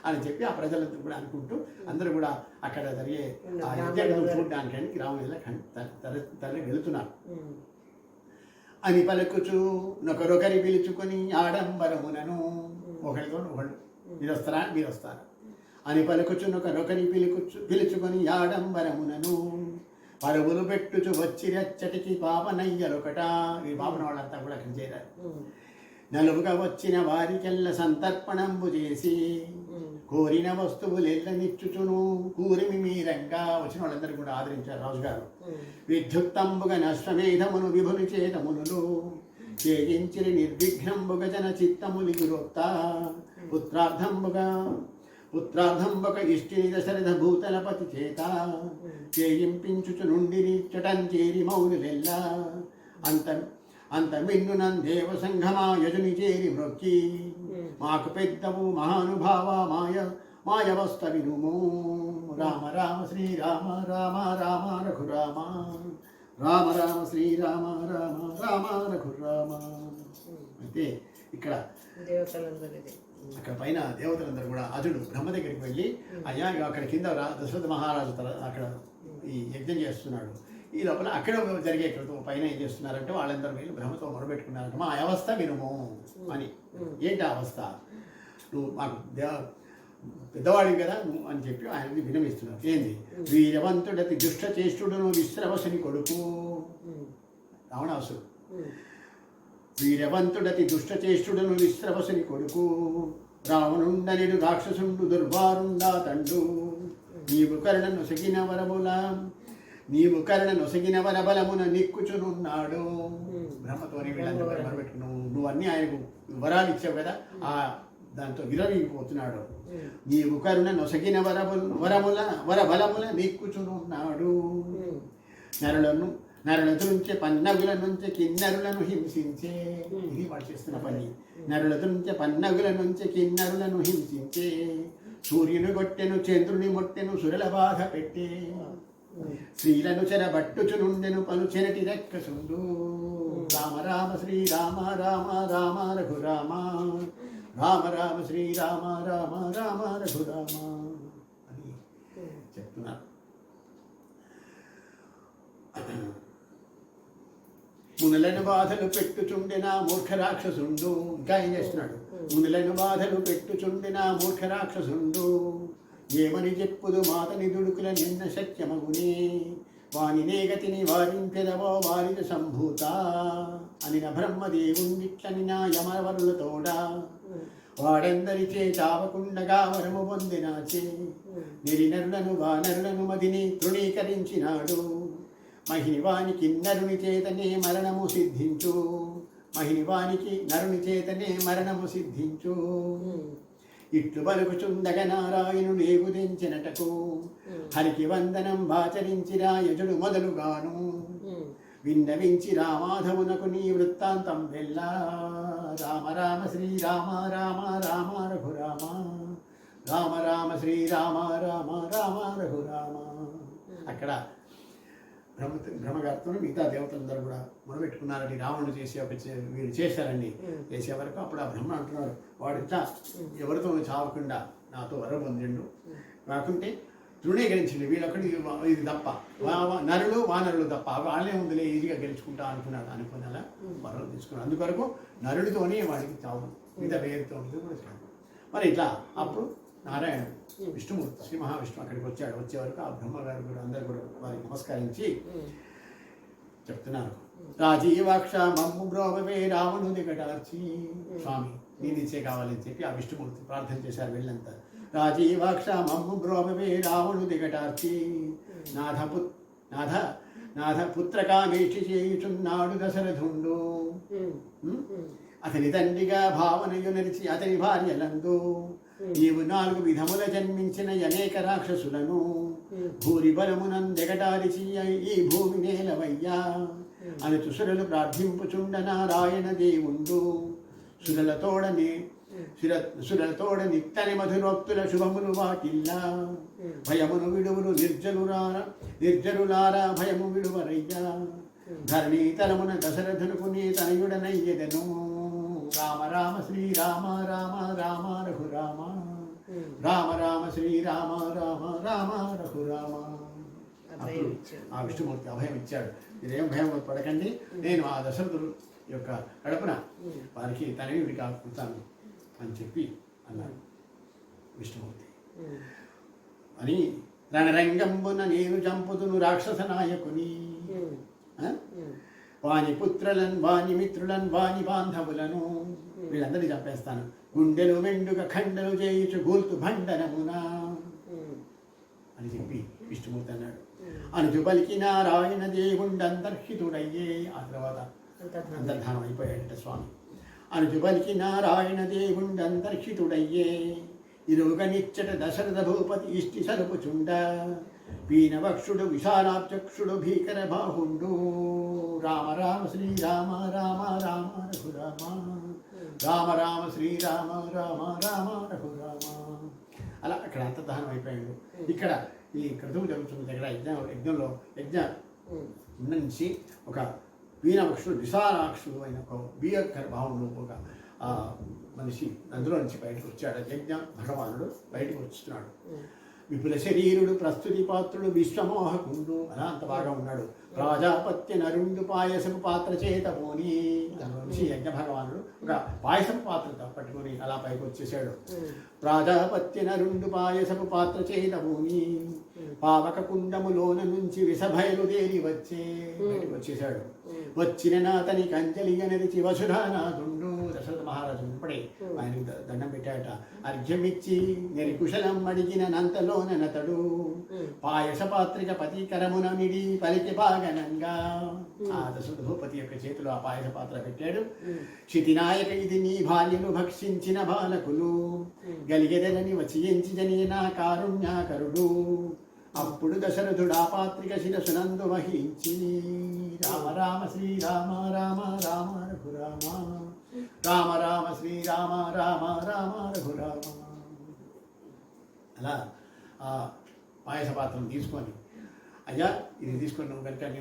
అని చెప్పి ఆ ప్రజలందరూ కూడా అనుకుంటూ అందరూ కూడా అక్కడ జరిగే ఆ యజ్ఞం చూడడానికి రాముని తల్లి వెళుతున్నారు అని పలుకుచు నొకరొకరి పిలుచుకొని ఆడంబరమునను ఒకరితో ఒకళ్ళు మీరు వస్తారా మీరు వస్తారా అని పలుకుచు నొకరొకరి పిలుచుకొని ఆడంబరమునను పరుగులు పెట్టుచు వచ్చిరచ్చటికి పాపనయ్యలొకట. ఈ పాపన వాళ్ళంతా కూడా అక్కడ చేరారు. నలుగుగా వచ్చిన వారికెల్ల సంతర్పణంబు చేసి కోరిన వస్తువులెల్లనిచ్చుచును కూరిమి మీరంగా వచ్చిన వాళ్ళందరూ కూడా ఆదరించారు రాజుగారు. విద్యుత్తంబుగా నష్టమేధమును విభుని చేతమునులు చేయించిరి నిర్విఘ్నంబుగ జన చిత్తములి గురొత్త పుత్రార్థంబుక ఇష్టిని దశరథ భూతలపతి చేత చేయింపించుచు నుండిని చటంచేరి మౌనులెల్లా అంత మిన్నునందేవ సంఘమా యజుని చేరి మ్రొక్కి మాకు పెద్దవు మహానుభావ మాయవస్థ వినుము రామ రామ శ్రీరామ రామ రామ రఘురామ రామ రామ శ్రీరామ రామ రామ రఘురామ. అయితే ఇక్కడ అక్కడ పైన దేవతలందరూ కూడా అజుడు బ్రహ్మ దగ్గరికి వెళ్ళి అయ్యా అక్కడ కింద దశరథ మహారాజు అక్కడ ఈ యజ్ఞం చేస్తున్నాడు. ఈ లోపల అక్కడ జరిగే క్రితం పైన ఏం చేస్తున్నారంటే వాళ్ళందరూ వెళ్ళి బ్రహ్మతో మొరబెట్టుకున్నారంట మా అవస్థ వినుము అని. ఏంటి ఆ అవస్థ? నువ్వు మాకు పెద్దవాడివి కదా నువ్వు అని చెప్పి ఆయనకి వినమిస్తున్నారు. ఏంది? వీరవంతుడతి దుష్ట చేష్టుడును విశ్రవసుని కొడుకు రావణాసుడు. వీరవంతుడతి దుష్ట చేష్టుడును విశ్రవసుని కొడుకు రావణుండనిడు రాక్షసుండు దుర్వారుండా తండు నీవు కరుణ నొసగిన వరబలమున నిక్కుచునున్నాడు. బ్రహ్మతోని వీళ్ళందరూ మొరబెట్టుకున్నావు, నువ్వు అన్నీ ఆయనకు వరాలు ఇచ్చావు కదా, ఆ దాంతో విరవిగిపోతున్నాడు. నీవు కరుణ నొసగిన వరబలముల నిక్కుచునున్నాడు. నరుల నుంచి పన్నగుల నుంచి కిన్నరులను హింసించే. ఇది వాడు చేస్తున్న పని. నరుల నుంచి పన్నగుల నుంచి కిన్నరులను హింసించే. సూర్యుని కొట్టెను చంద్రుని మొట్టెను సురల బాధ పెట్టే. స్త్రీలను చెరబట్టుచునుండెను పలు చెరటి రెక్కసుండు. రామ రామ శ్రీరామ రామ రామ రఘురామ రామ రామ శ్రీరామ రామ రామ రఘురామ అని చెప్తున్నారు. మునులను బాధలు పెట్టుచుండిన మూర్ఖ రాక్షసుండు. ఇంకా ఏం చేస్తున్నాడు? మునులను బాధలు పెట్టుచుండిన మూర్ఖ రాక్షసుండు. ఏమని చెప్పుదు మాతని దుడుకుల నిన్న సత్యమగునే. వానినే గతిని వారింపెదవో వారిన సంభూత అని బ్రహ్మదేవుండిట్లని నా యమవరులతోడా. వాడందరిచే చావకుండగా వరము పొందినాచే. నిరినరులను వానరులను మదిని తృణీకరించినాడు. మహినివానికి నరుని చేతనే మరణము సిద్ధించు. మహినివానికి నరుని చేతనే మరణము సిద్ధించు. ఇట్లు పలుకుచుండగ నారాయణుడు ఏగుదించినటకు హరికి వందనం బాచరించిరా యజుడు మొదలుగాను. విన్నవించి రామాధవునకు నీ వృత్తాంతం వెళ్ళా. రామ రామ శ్రీరామ రామ రామ రఘురామ రామ రామ శ్రీరామ రామ రామ రఘురామ. అక్కడ బ్రహ్మగారితో మిగతా దేవతలందరూ కూడా మొదలుపెట్టుకున్నారని రావణుడు వీళ్ళు చేశారండి. చేసే వరకు అప్పుడు ఆ బ్రహ్మ అంటున్నారు, వాడు ఇట్లా ఎవరితో చావకుండా నాతో వరం పొందిండు, కాకుంటే తృణీకరించింది. వీళ్ళొక్కడి ఇది తప్ప నరులు వానరులు తప్ప వాళ్ళే ఉందిలే ఈజీగా గెలుచుకుంటా అనుకునేలా వరం తీసుకున్నాడు. అందుకొరకు నరుడితోనే వాడికి చావు, మిగతా వేరుతో కూడా చావు. మరి ఇట్లా అప్పుడు నారాయణుడు విష్ణుమూర్తి శ్రీ మహావిష్ణువు అక్కడికి వచ్చాడు. వచ్చే వరకు ఆ బ్రహ్మగారు కూడా అందరూ కూడా వారికి నమస్కరించి చెప్తున్నారు. రాజీవాక్ష మమ్ము బ్రోవే రావణు దిగటార్చి. స్వామి నేను ఇచ్చే కావాలని చెప్పి ఆ విష్ణుమూర్తి ప్రార్థన చేశారు వెళ్ళంతా. రాజీవాక్ష మమ్ము బ్రోవే రావణు దిగటార్చి. నాథ నాథ పుత్రకామేష్టి చేయుచున్నాడు దశరథుండు. అతని తండ్రిగా భావనయు నరిచి అతని భార్యలందు నీవు 4 విధముల జన్మించిన అనేక రాక్షసులను భూరి బలమునందెగటారిచి ఈ భూమి నేలవయ్యా అని సురలు ప్రార్థింపుచుండ నారాయణ దేవుండు. సురలతోడ నిత్తని మధురోక్తుల శుభములు వాటిల్లా భయమును విడువులు నిర్జరులారా భయము విడువరయ్యా ధరణి తలమున దశరథునకు నీ తనయుడనయ్యెదను. రామ రామ శ్రీరామ రామ రామ రఘురామ రామ రామ శ్రీరామ రామ రామ రఘురామ. అప్పుడు ఆ విష్ణుమూర్తి అభయం ఇచ్చాడు. మీరేం భయం పడకండి, నేను ఆ దశరథుడు యొక్క కడపన వారికి తనయుడి కాకుతాను అని చెప్పి అన్నాడు విష్ణుమూర్తి. అని రణరంగంబున నేను చంపుతును రాక్షస నాయకుని, వాని పుత్రులను వాని మిత్రులను వాని బాంధవులను వీళ్ళందరినీ చంపేస్తాను. గుండెలు మెండుగా ఖండలు చేయుచు గూల్తు భండనమున అని చెప్పి విష్ణుమూర్తి అన్నాడు. అనుజు పలికి నారాయణ దేవుండు అంతర్హితుడయ్యే. ఆ తర్వాత అంతర్ధానం అయిపోయాడట స్వామి. అనుజు పలికి నారాయణ దేవుండు అంతర్హితుడయ్యే ఇరుగ నిచ్చట దశరథ భూపతి ఇష్టి సలుపుచుండ పీనవక్షుడు విశాలాబ్జక్షుడు భీకర బాహుండు. రామ రామ శ్రీరామ రామ రామ రఘురామ రామ రామ శ్రీరామ రామ రామ రఘురామ. అలా అక్కడ అంతర్ధానం అయిపోయాడు. ఇక్కడ ఈ క్రతువు జరుగుతున్న దగ్గర యజ్ఞంలో నుంచి ఒక వీణవక్షుడు విశాలాక్షుడు అయిన ఒక భీకర బాహుండు ఒక మనిషి అందులో నుంచి బయటకు వచ్చాడు. యజ్ఞ భగవానుడు బయటకు వస్తున్నాడు. విపుల శరీరుడు ప్రస్తుతి పాత్రుడు విశ్వమోహకుండు. అలా అంత బాగా ఉన్నాడు. రాజాపత్య నరుండు పాయసపు పాత్ర చేత పోని నుంచి యజ్ఞ భగవానుడు ఒక పాయసపు పాత్ర పట్టుకొని అలా పైకి వచ్చేసాడు. రాజాపత్య నరుండు పాయసపు పాత్ర చేత పోని పావక కుండములోన నుంచి విషభయలుదేరి వచ్చేసాడు. వచ్చిన నాతని కంజలిగా నరిచి వసుధానాథుండు. దశరథ మహారాజు ఇప్పుడే ఆయనకు దండం పెట్టాట. అర్ఘ్యమిచ్చి నిరికుశలం అడిగిన నంతలోన నతడు పాయస పాత్రిక పతికరమున నిడి పలికి బాగనంగా. ఆ దశరథ భూపతి యొక్క చేతిలో ఆ పాయస పాత్ర పెట్టాడు. క్షితినాయక ఇది నీ భార్యను భక్షించిన బాలకులు గలిగెదలని వచ్చించి జనినా కారుణ్యాకరుడు. అప్పుడు దశరథుడు ఆ పాత్రిక శిరసునందు వహించి రామ రామ శ్రీరామ రామ రామ రఘురామ రామ రామ శ్రీరామ రామ రామ రఘురామ. అలా ఆ పాయస పాత్రను తీసుకొని, అయ్యా ఇది తీసుకొని నువ్వు కనుక నీ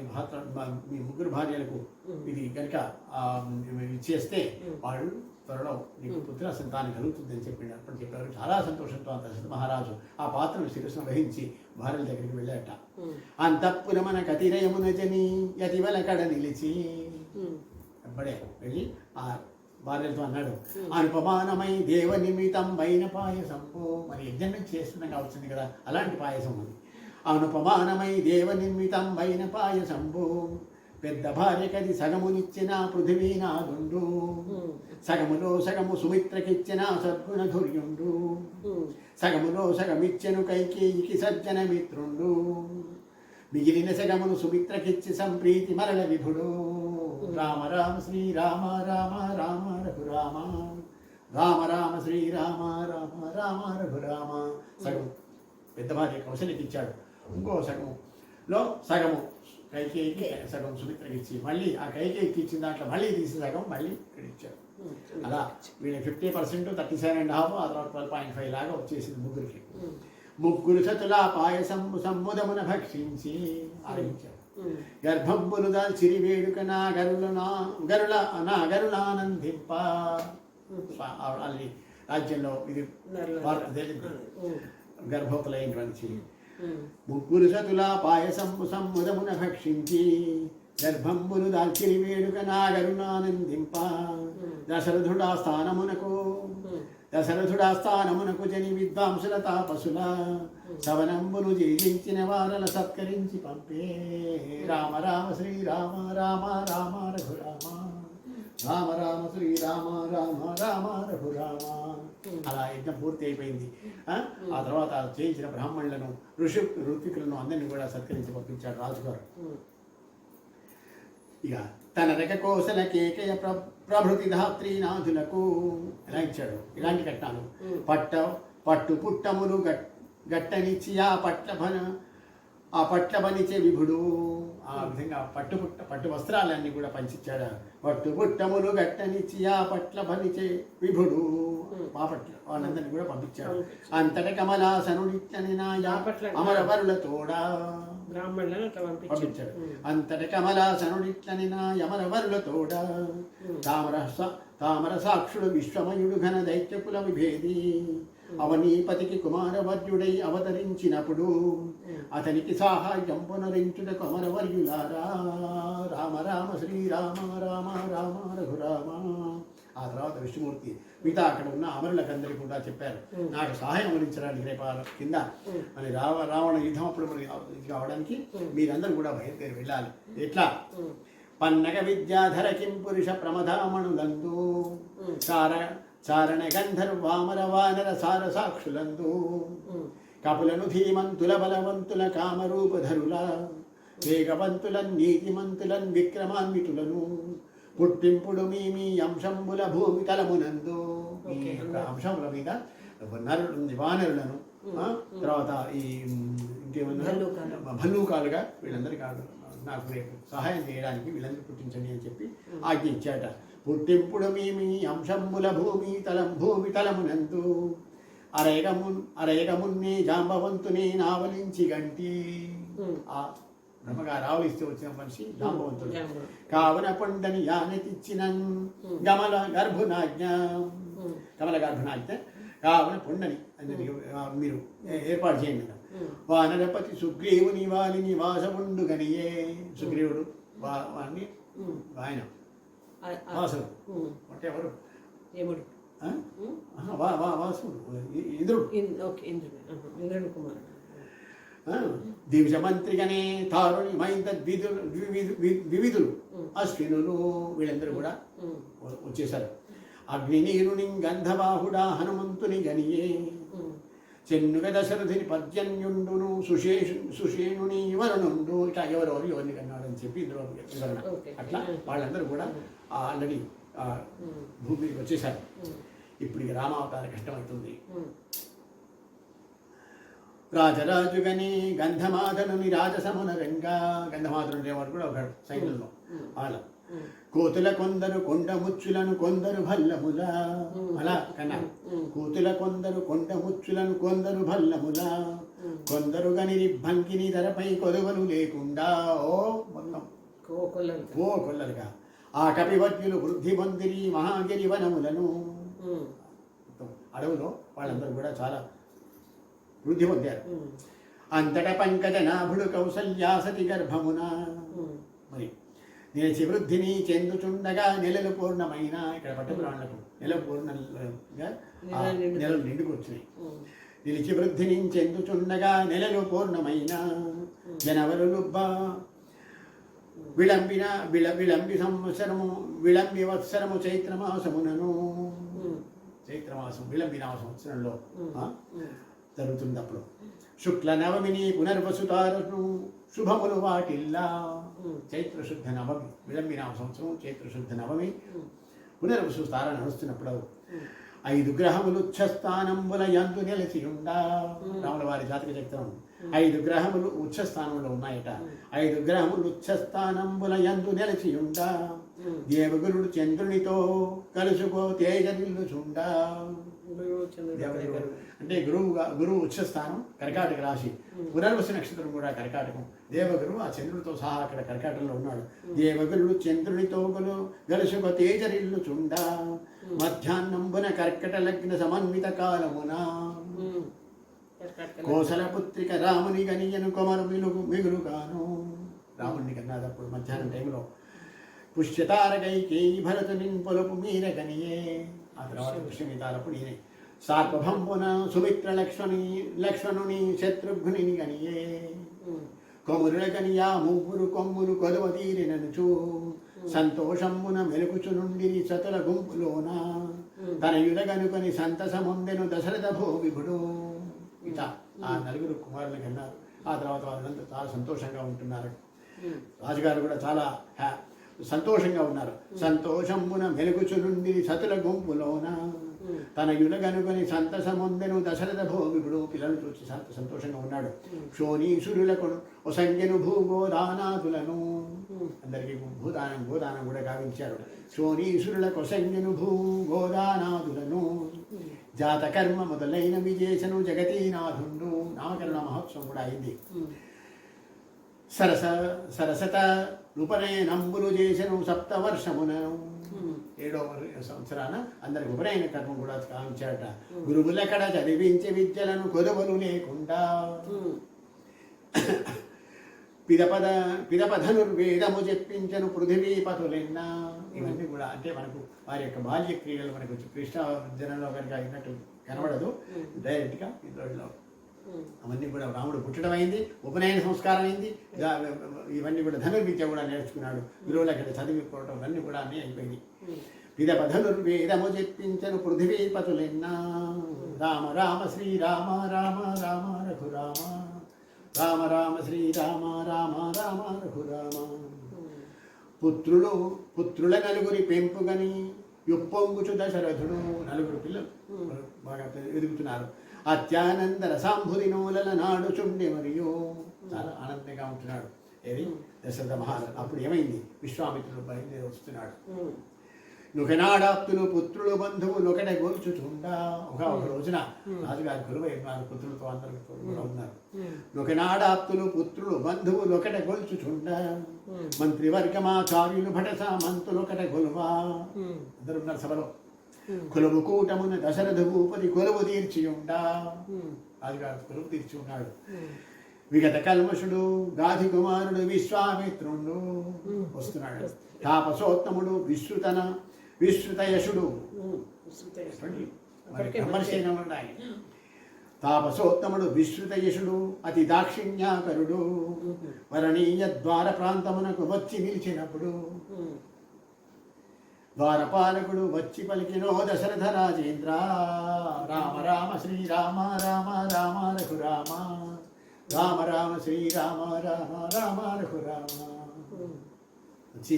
మీ 3 భార్యలకు ఇది కనుక ఇచ్చేస్తే వాళ్ళు త్వరలో నీకు పుత్ర సంతానం కలుగుతుందని చెప్పాడు. అప్పుడు చెప్పారు. చాలా సంతోషంతో దశరథ మహారాజు ఆ పాత్రను శిరస్సును వహించి భార్యల దగ్గరికి వెళ్ళాట. అంతఃపురమన కతిరయమున జని యతివల కడ నిలిచి అప్పుడే వెళ్ళి ఆ భార్యలతో అన్నాడు. అనుపమానమై దేవ నిమితం వైన పాయసంపు. మరి యజ్ఞం చేస్తుండగా వచ్చింది కదా అలాంటి పాయసం అది. అనుపమానమై దేవ నిర్మితం వైన పాయసంపు. పెద్ద భార్యకది సగమునిచ్చిన పృథివీనాథుండు. సగములో సగము సుమిత్రకిచ్చిన సద్గుణధుర్యుండు. సగములో సగమిచ్చెను కైకేయికి సజ్జన మిత్రుండు. మిగిలిన సగమును సుమిత్రకిచ్చి సంప్రీతి మరల విభుడు. రామ రామ శ్రీరామ రామ రామ రఘురామ రామ రామ శ్రీరామ రామ రామ రఘురామ. సగం పెద్ద భార్య కౌశల్యకి ఇచ్చాడు. ఇంకో సగములో సగము కైకేయికి సగం సుమిత్రకి ఇచ్చి మళ్ళీ ఆ కైకేయికి ఇచ్చిన దాంట్లో మళ్ళీ తీసి సగం మళ్ళీ ఇక్కడ ఇచ్చాడు. అలా వీళ్ళకి 50%, 37.5, ఆ తర్వాత 12.5 లాగా వచ్చేసింది ముగ్గురికి. 3 సతుల పాయసం సమ్ముదమున భక్షించి ఆరంభించాడు. గర్భంబులు దాల్చిరి వేడుక నా గరులానందింప. రాజ్యంలో ఇది గర్భవతులైనటువంటి 3 సతుల పాయసం సమ్ముదమున భక్షించి గర్భంబులు దాల్చిరి వేడుక నా గరులానందింప. దశరథుడా స్థానమునకు జని విద్వాంసుల తాపసుల సవనంబును జీవించిన వారల సత్కరించి పంపే. రామ రామ శ్రీరామ రామ రామ రఘురామ రామ రామ శ్రీరామ రామ రామ రఘురామ. అలా యజ్ఞం పూర్తి అయిపోయింది. ఆ తర్వాత చేయించిన బ్రాహ్మణులను ఋత్వికులను అందరినీ కూడా సత్కరించి పంపించాడు రాజుగారు. ఇక తన రకకోశల కేకయ ప్రభృతి ధాత్రీనాథులకు ఎలా ఇచ్చాడు ఇలాంటి కట్నాలు. పట్టు పుట్టములు గట్టనిచ్చి ఆ పట్ల బనిచే విభుడు. ఆ విధంగా పట్టు వస్త్రాలన్నీ కూడా పంచిచ్చాడు. పట్టు పుట్టములు గట్టనిచ్చి ఆ పట్ల బనిచే విభుడు. పట్ల వాళ్ళందరినీ కూడా పంపించాడు. అంతట కమలాసనుడిచ్చని అమరవరుల తోడా పంపించాడు. అంతట కమలాసనుడిట్లని నా యమరవరుల తోడా. తామర సాక్షుడు విశ్వమయుడు ఘన దైత్యకుల విభేది. అవనీపతికి కుమారవర్యుడై అవతరించినప్పుడు అతనికి సహాయం పునరించుటకు అమరవర్యులారా. రామ రామ శ్రీరామ రామ రామ రఘురామ. ఆ తర్వాత విష్ణుమూర్తి మిగతా అక్కడ ఉన్న అమరులకందరికీ కూడా చెప్పారు, నాకు సహాయం అందించడానికి రేపు కింద మరి రావణ యుద్ధం అప్పుడు మరి కావడానికి మీరందరూ కూడా బయలుదేరి వెళ్ళాలి. ఎట్లా? పన్నగ విద్యాధర కిం పురుష ప్రమదామణులందు చారణ గంధర్వామర వానర సార సాక్షులందు కపులను ధీమంతుల బలవంతుల కామరూపధరుల వేగవంతులన్ నీతిమంతులన్ విక్రమాన్వితులను పుట్టింపుడు మీ అంశంబుల భూమి తలమునందు. మీ యొక్క అంశముల మీద వానరులను తర్వాత ఈ ఇంకేమన్నా భల్లూకాలుగా వీళ్ళందరికీ నాకు రేపు సహాయం చేయడానికి వీళ్ళందరూ పుట్టించండి అని చెప్పి ఆజ్ఞ ఇచ్చాట. పుట్టింపుడు మీ అంశంబుల భూమి తలమునందు అరేగమున్నే జాంబవంతుని నావలించి గంటి. ఆ బ్రహ్మగారు ఆవలిస్తే వచ్చిన మనిషి జాంబవంతుడు. కావున పొండని యానతిచ్చిన కమల గర్భునాజ్ఞ కావున పొండని మీరు ఏర్పాటు చేయండి. వానరపతి సుగ్రీవుని వాలి నివాసముండు గనియే. సుగ్రీవుడు వాడిని ఆయన వాసుడు అంటే ఎవరు? వాసుడు ఇంద్రుడు. దివిజమంత్రిగానే తారుణి మైంద వివిధులు అశ్వినులు వీళ్ళందరూ కూడా వచ్చేసారు. అగ్ని నీరుని గంధవాహుడా హనుమంతుని గనియే. చెన్నుగ దశరథుని పర్జన్యుండును సుషేణుని వరుణుండు. ఇట్లా ఎవరిని కన్నాడని చెప్పి ఇందులో వివరణ. అట్లా వాళ్ళందరూ కూడా ఆల్రెడీ భూమి మీదకి వచ్చేసారు. ఇప్పుడు ఇక రామావతార కష్టమవుతుంది. రాజరాజుగని గంధమాధనుని రాజసమున రంగా. గంధమాధనుడు అనేవాడు కూడా ఒక సైన్యంలో వాళ్ళ కోతుల కొందరు కొండ ముచ్చులను కొందరు భల్లముల. అలా కన్నా కోతుల కొందరు కొండ ముచ్చులను కొందరు భల్లముల. కొందరు గని రిబ్బంకిని ధరపై కొలువలు లేకుండా. మొత్తం కొల్లలుగా ఆ కపివర్యులు వృద్ధి పొందిరి మహాగిరి వనములను. అడవులో వాళ్ళందరూ కూడా చాలా వృద్ధి పొందారు. అంతట పంకజ నాభుడు కౌసల్యాసతి గర్భమున. మరి నిలిచి వృద్ధిని చెందుచుండగా నెలలు పూర్ణమైన. ఇక్కడ పట్టపురాణులకు నెలలు పూర్ణంగా నెలలు నిండుకు వచ్చినాయి. నిలిచి వృద్ధిని చెందుచుండగా నెలలు పూర్ణమైన. జనవరులు విళంబి సంవత్సరము విళంబి వత్సరము చైత్రమాసమునను. చైత్రమాసం విళంబినామ సంవత్సరంలో జరుగుతుంది. అప్పుడు శుక్ల నవమిని పునర్వసుతారను శుభములు వాటిల్లా. చైత్రశుద్ధ నవమి విళంబినామ సంవత్సరం చైత్రశుద్ధ నవమి పునర్వసు తార నడుస్తున్నప్పుడు 5 గ్రహములు ఉచ్చస్థానంబుల యందు నిలిచి ఉండా. రాముల వారి జాతక చరిత్రం 5 గ్రహములు ఉచ్చస్థానంలో ఉన్నాయట. 5 గ్రహములు ఉచ్చస్థానంబుల యందు నిలిచి ఉండా. దేవగురుడు చంద్రునితో కలుసుకో తేజనిల్లుచుండా. అంటే గురువు ఉచ్చస్థానం కర్కాటక రాశి. పునర్వసు నక్షత్రం కూడా కర్కాటకం. దేవగురువు ఆ చంద్రుడితో సహా అక్కడ కర్కాటకంలో ఉన్నాడు. దేవగురుడు చంద్రునితో గలుసుక తేజరిల్లుచుండా. మధ్యాహ్నంబున కర్కట లగ్న సమన్విత కాలమున. కోసల పుత్రిక రాముని గనియను కొమరు మిగులుగాను. రాముడిని కన్నాదప్పుడు మధ్యాహ్నం టైంలో. పుష్యతారకైకేయి భరతుని పొలుపు మీర గనియే. ఆ తర్వాత పుష్యమితారప్పుడు ఈయన సార్వభంబున సుమిత్ర లక్ష్మణుని శత్రుఘ్నుని గనియే. కొమురుల గనియా ముగ్గురు కొమ్ములు కొలువ తీరిననుచు సంతోషమున మెలుకుచునుండి సతుల గుంపులోన తన యులగనుకొని సంతసముందెను దశరథ భూవిభుడు. ఇట ఆ నలుగురు కుమారులు కన్నారు. ఆ తర్వాత వాళ్ళంతా చాలా సంతోషంగా ఉంటున్నారు. రాజుగారు కూడా చాలా సంతోషంగా ఉన్నారు. సంతోషమున మెలుగుచునుండి సతుల గుంపులోన తన యులగనుకొని సంతసముందెను దశరథ భూమిపుడు. పిల్లలు చూసి సంతోషంగా ఉన్నాడు. క్షోణీసురులకు ఒసంగెను భూగోదానాదులను, అందరికీ గోదానం కూడా గావించారు. క్షోణీసురులకు ఒసంగెను భూగోదానాదులను, జాతకర్మ మొదలైనవి చేసను జగతీనాథుండు. నామకరణ మహోత్సవం కూడా అయింది. సరసత ఉపనయనంబులు చేసను సప్తవర్షమునను. 7వ సంవత్సరాన అందరికి ఉపనయన కర్మం కూడా కావించాడట. గురువులకడ చదివించే విద్యలను కొలువలు లేకుండా పిదపధనుర్వేదము చెప్పించను పృథివీపతులెన్న. ఇవన్నీ కూడా అంటే మనకు వారి యొక్క బాల్య క్రీడలు మనకు కృష్ణ జనంలో కనుక అయినట్టు కనబడదు. డైరెక్ట్గా ఇందులో అవన్నీ కూడా రాముడు పుట్టడం అయింది, ఉపనయన సంస్కారం అయింది, ఇవన్నీ కూడా ధనుర్విద్య కూడా నేర్చుకున్నాడు. గురువుల అక్కడ చదివిపోవడం ఇవన్నీ కూడా అన్నీ అయిపోయింది. పిదప ధనుర్వేదము చెప్పించను పృథివీపతులెన్నా. రామ రామ శ్రీరామ రామ రామ రఘురామ, రామ రామ శ్రీరామ రామ రామ రఘురామ. పుత్రుల నలుగురి పెంపుగని యొప్పొంగుచు దశరథుడు. నలుగురు పిల్లలు బాగా ఎదుగుతున్నారు. అత్యానంద రసాంభుది నూలల నాడు చుండి మరియు చాలా ఆనందంగా ఉంటున్నాడు. ఏది దశరథ మహారాజు. అప్పుడు ఏమైంది? విశ్వామిత్రుడు బయలుదేరి వస్తున్నాడు. నుకనాడాప్తులు పుత్రులు బంధువులు ఒకటే గోల్చుచుండా. ఒక రోజున రాజుగారి కొలువై ఉన్నారు, పుత్రులతో అందరూ కూడా ఉన్నారు. నుకనాడాప్తులు పుత్రులు బంధువులు ఒకటే గొల్చుచుండా. మంత్రివర్గమాచార్యులు భటస మంతులు ఒకటే గొలువా. అందరు ఉన్నారు సభలో. కొలువు కూటమున దశరథ భూపతి కొలువు తీర్చియుండా. రాజుగారు కొలువు తీర్చి ఉన్నాడు. విగత కల్మషుడు గాధి కుమారుడు విశ్వామిత్రుడు వస్తున్నాడు. తాపసోత్తముడు విశ్రుతయశుడు. తాపసోత్తముడు విశ్రుతయశుడు అతి దాక్షిణ్యాకరుడు. వరణీయ ద్వార ప్రాంతమునకు వచ్చి నిలిచినప్పుడు ద్వారపాలకుడు వచ్చి పలికినో దశరథ రాజేంద్ర. రామ రామ శ్రీరామ రామ రామ రఘురామ, రామ రామ శ్రీరామ రామ రామ రఘురామ. వచ్చి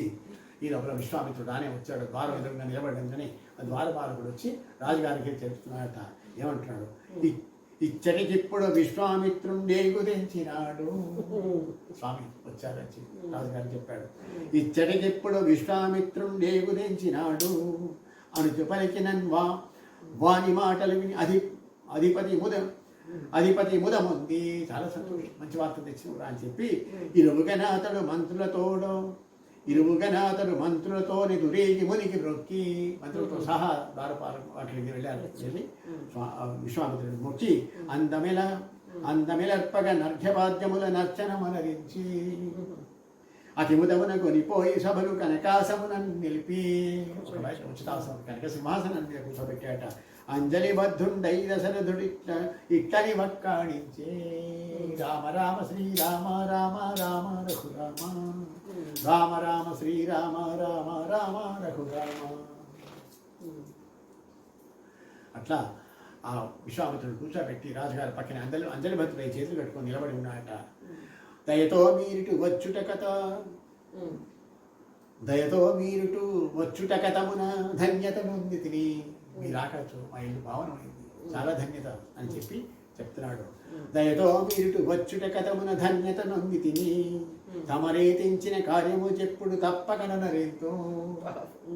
ఈ లోపల విశ్వామిత్రుడు ఆనే వచ్చాడు. ద్వారం ఎదురుగా నిలబడిందని ఆ ద్వారపాలకుడు వచ్చి రాజుగారికి చెప్తున్నాడట. ఏమంటున్నాడు? ఇచ్చటికిప్పుడు విశ్వామిత్రుండే గురించినాడు. స్వామి వచ్చారని రాజుగారు చెప్పాడు. ఇచ్చటికిప్పుడు విశ్వామిత్రుండే గురించినాడు అనుచు పలికిన వాని మాటలు విని అధిపతి ముదముంది. చాలా సంతోషం, మంచి వార్త తెచ్చినప్పుడు అని చెప్పి ఇరువుగనాథడు మంత్రులతోని దురేగి మునికి బ్రొక్కి, మంత్రులతో సహా ద్వారపాలకు అక్కడికి వెళ్ళారు. వెళ్ళి విశ్వామిత్రుడు మొక్కి అందమెలర్పగ నర్ఘ్యపాద్యముల నర్చనమనరించి అతి ముదమున కొనిపోయి సభలు కనకాసమున నిలిపి ఉచితాసనం కనక సింహాసనం మీద కూర్చోబెట్టాట. అంజలి బద్ధుండై దశరథుడిట్ల ఇట్లని వక్కాణించే. రామ రామ శ్రీరామ రామ రామ రఘురామ, రామ రామ శ్రీరామ రామ రామ రఘురామ. అట్లా ఆ విశ్వామిత్రుడు కూర్చోబెట్టి రాజుగారి పక్కన అంజలి భద్రుడై చేతులు కట్టుకొని నిలబడి ఉన్నాడట. దయతో మీరుటు వచ్చుట కథమున ధన్యత నొంది తిని. మీరు ఆకచ్చు, మా ఇల్లు భావనమైంది, చాలా ధన్యత అని చెప్పి చెప్తున్నాడు. దయతో మీరుటు వచ్చుట కథమున ధన్యత నొంది తిని. తమరే తెంచిన కార్యము చెప్పుడు తప్పకనరేంతో.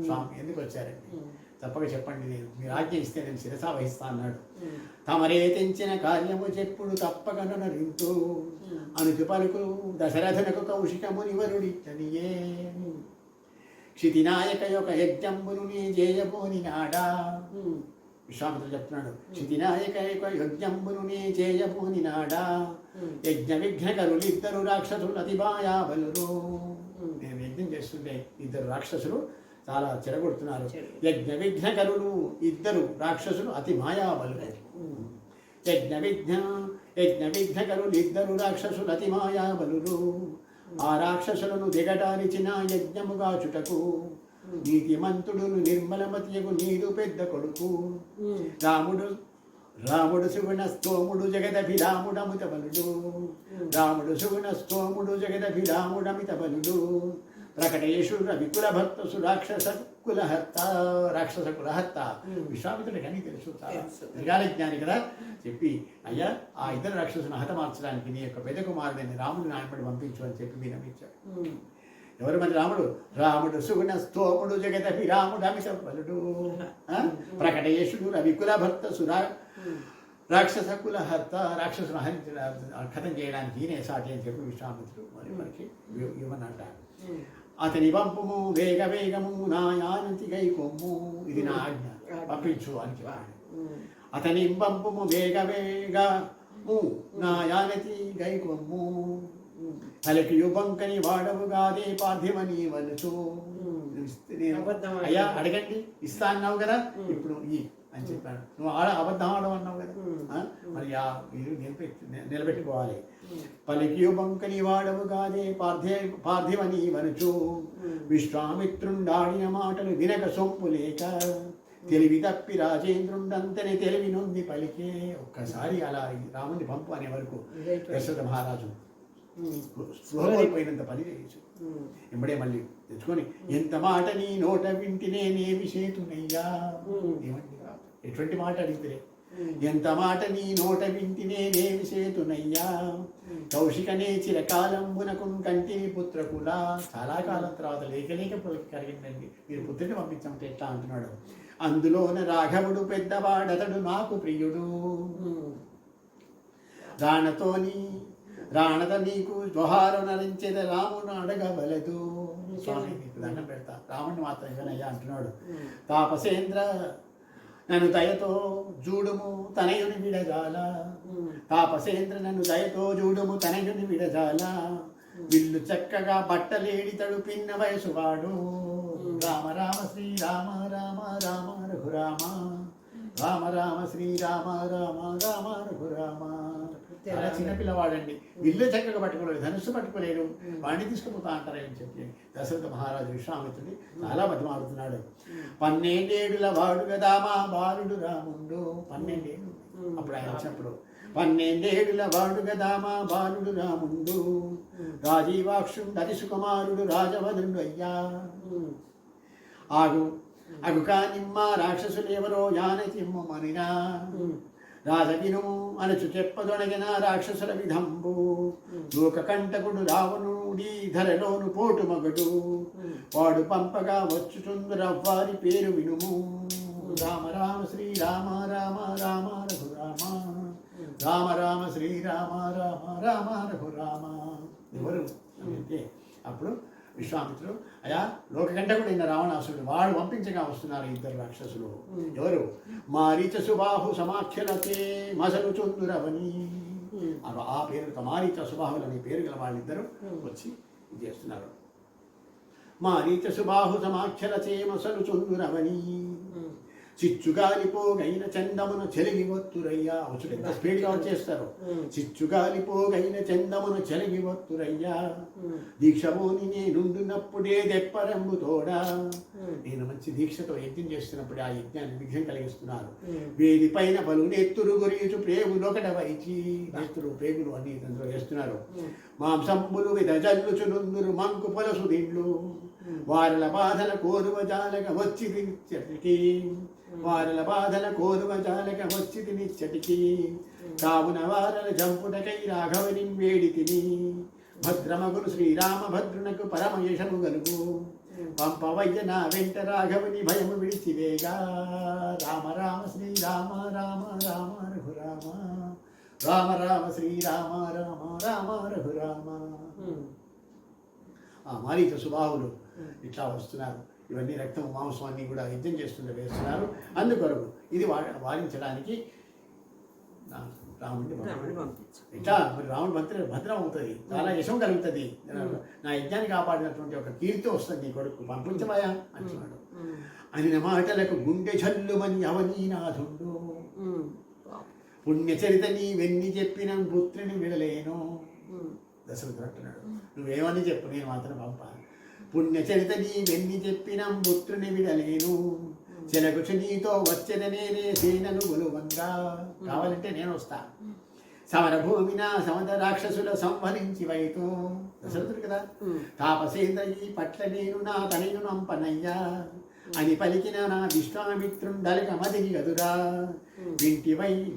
స్వామి ఎందుకు వచ్చారండి? తప్పక చెప్పండి, మీరు ఆజ్ఞ ఇస్తే నేను శిరసా వహిస్తా అన్నాడు. తమరే తెంచిన కార్యము చెప్పుడు తప్పకనరింతో అనుచు పలుకు దశరథునకు కౌశికముని వరుడిచ్చనియే. క్షితినాయక యొక్క యజ్ఞంబును నీ చేయబోని నాడా. విశ్వామిత్రుడు చెప్తున్నాడు. క్షితినాయక యొక్క యజ్ఞంబును నీ చేయబోని నాడా. యజ్ఞ విఘ్నకరులు ఇద్దరు రాక్షసులు అతి బాయాబలురు. నేను యజ్ఞం చేస్తుంటే ఇద్దరు రాక్షసులు చాలా చెడగొడుతున్నారు. యజ్ఞ విఘ్నకరులు ఇద్దరు రాక్షసులు అతి మాయాబలురు. యజ్ఞ విఘ్నకరులు ఇద్దరు రాక్షసులు అతి మాయాబలురు. ఆ రాక్షసులను దిగటారిచిన యజ్ఞముగా చుటకు నీతిమంతుడును నిర్మలమతియగు నీడు పెద్ద కొడుకు రాముడు సుగుణ స్తోముడు జగదభిరాముడమిత బలుడు రాముడు సుగుణ స్తోముడు జగదభిరాముడమిత బలుడు ప్రకటేశు రవికుల భక్త సురాక్షస కులహర్త రాక్షస కులహర్త విశ్వామిత్రుడికి అని తెలుసు త్రికాల జ్ఞాని కదా చెప్పి అయ్యా ఆ ఇద్దరు రాక్షసును హతమార్చడానికి నీ యొక్క పెద్ద కుమారుడిని రాముడు నాయపడి పంపించు అని చెప్పి వినమించాడు. ఎవరు మరి రాముడు? రాముడు సుగుణ స్తోముడు జగదపి రాముడు అమిత బలుడు ప్రకటేశుడు రవికుల భక్త రాక్షస కులహర్త రాక్షసును హతం చేయడానికి ఈయనే సాటి అని చెప్పి విశ్వామిత్రుడు మరి మనకి ఇవ్వనంటారు. అతని పంపుము వేగ వేగము నా యానంతి గై కొమ్ము ఇది నా ఆజ్ఞ పంపించు అని చెప్పాడు. అతని పంపుము వేగ వేగము నా యానతి గై కొమ్ము అలకి యుబంకని వాడవుగాదే పార్థివని వలుచు అయ్యా అడగండి ఇస్తా అన్నావు కదా ఇప్పుడు ఈ అని చెప్పాడు. నువ్వు అబద్ధం ఆడమన్నావు కదా మరి మీరు నిలబెట్టుకోవాలి. పలికి బంకని వాడవు కాదే పార్థివని వనుచు విశ్వామిత్రుండాడిన మాటలు వినక సొంపు లేక తెలివి తప్పి రాజేంద్రుండంతనే తెలివి నొంది పలికే. ఒక్కసారి అలా రాముని పంపు అనే వరకు దశరథ మహారాజు స్లోపోయినంత పని చేయొచ్చు. ఎంబడే మళ్ళీ తెచ్చుకొని ఎంత మాట నీ నోట వింటినేమి చేతునయ్యా. ఏమండి ఎటువంటి మాట అడిగితే ఎంత మాట నీ నోట వింటినేమి చేతునయ్యా. కౌశికనే చిరకాలంబునకు కంటిని పుత్రకులా. చాలా కాలం తర్వాత లేక కలిగిందండి మీరు పుత్రుని పంపించమంటే ఎట్లా అంటున్నాడు. అందులోన రాఘవుడు పెద్దవాడతడు నాకు ప్రియుడు రాణత నీకు జోహారు నరించేద రామును అడగవలదు. స్వామి నీకు దండం పెడతా రాముడిని మాత్రం ఇవ్వనయ్యా అంటున్నాడు. తాపసేంద్ర నన్ను దయతో జూడుము తనయుని విడజాల. తాపసేంద్ర నన్ను దయతో జూడుము తనయుని విడజాల. విల్లు చక్కగా బట్టలేడి తడుపిన్న వయసువాడు. రామ రామ శ్రీరామ రామ రామ రఘురామ రామ రామ శ్రీరామ రామ రామ రఘురామ. చాలా చిన్నపిల్లవాడండి, విల్లు చక్కగా పట్టుకోలేడు, ధనుస్సు పట్టుకోలేడు, వాడిని తీసుకుపోతా అంటారని చెప్పి దశరథ మహారాజు విశ్వామిత్రుడి చాలా బతిమాడుతున్నాడు. 12 వాడు కదా మా బాలుడు రాముండు. 12 అప్పుడు ఆయన వచ్చినప్పుడు 12 వాడు కదా మా బాలుడు రాముండు. రాజీవాక్షుడు అతి సుకుమారుడు రాజవధుడు అయ్యా. అగు కానిమ్మ రాక్షసులెవరో జానకిమ్మ మనినా. రాజవినుము అనచు చెప్పదొడగిన రాక్షసుల విధంబు. లోకకంటకుడు రావణుడి ధరలోను పోటు మగడు. వాడు పంపగా వచ్చుచుందురవ్వారి పేరు వినుము. రామ రామ శ్రీరామ రామ రామ రఘురామ రామ రామ శ్రీరామ రామ రామ రఘురామ. ఎవరు అంటే అప్పుడు విశ్వామిత్రుడు అయ్యా లోకకంటకుడైన రావణాసురుడు వాడు పంపించగా వస్తున్నారు ఇద్దరు రాక్షసులు. ఎవరు? మారీచ సుబాహు సమాఖ్యలతే మసలు చొందురవని. ఆ పేరు మారీచ సుబాహులు అనే పేరు గల వాళ్ళిద్దరు వచ్చి చేస్తున్నారు. మారీచ సుబాహు సమాఖ్యలచే మసలు చొందురవని. చిచ్చుగాలిపోగైన చందమున చెలిగి వత్తురయ్యా. వచ్చుడు ఎంత స్పీడ్గా వచ్చేస్తారు. చిచ్చుగాలిపోగైన చందమున చెలిగి వత్తురయ్యా. దీక్షమోని నేనుండునప్పుడే దెప్పరంబు తోడా. నేను మంచి దీక్షతో యజ్ఞం చేస్తున్నప్పుడు ఆ యజ్ఞాన్ని విఘ్నం కలిగిస్తున్నారు. వేది పైన పలు నెత్తురు గురించి ప్రేగులు ఒకట వైచి నెత్తురు ప్రేగులు అన్ని దాంట్లో వేస్తున్నారు. మాంసంబులు విధజల్లుచునుందురు మంకు పొలసు దిండ్లు. వారల బాధల కోరువ జాలక వచ్చి తినిచ్చటికి. వారల బాధల కోరువ జాలక వచ్చి తినిచ్చటికి. కావున వారల జంపుటకై రాఘవని వేడి తిని. భద్రమగును శ్రీరామ భద్రునకు పరమయశము గలుగు. పంపవయ్య నా వెంట రాఘవుని భయము విడిచివేగా. రామ రామ శ్రీరామ రామ రామ రఘురామ రామ రామ శ్రీరామ రామ రామ రఘురామ. ఆ మారీచ సుబాహులు ఇట్లా వస్తున్నారు. ఇవన్నీ రక్తం మాంసాన్ని కూడా యజ్ఞం చేస్తుండే వేస్తున్నారు. అందుకొరకు ఇది వారించడానికి రాముడిని ఇట్లా మరి రాముడు భద్రం అవుతుంది, చాలా యశం కలుగుతుంది, నా యజ్ఞాన్ని కాపాడినటువంటి ఒక కీర్తి వస్తుంది నీ కొడుకు పంపించబోయా అంటున్నాడు. అనిన మాటలకు గుండె జల్లుమని అవనీనాథుండు. పుణ్యచరిత నీ వెన్ని చెప్పిన పుత్రుని విడలేను. దశరథుడు అంటున్నాడు, నువ్వేమని చెప్పు, నేను మాత్రం పంపా. పుణ్యచరిత నీ వెన్ని చెప్పినం పుత్రుని విడలేను, చెలకుచు నీతో వచ్చెద నేనే సేనలు గొలువంగా. కావాలంటే నేను వస్తా. సమరభూమిన సమత రాక్షసుల సంహరించి వైతు. దశరథుడు కదా, తాపసేంద్ర ఈ పట్ల నేను నా తనయును నంపనయ్యా అని పలికిన నా విశ్వామిత్రుండలక మదిని గదురా.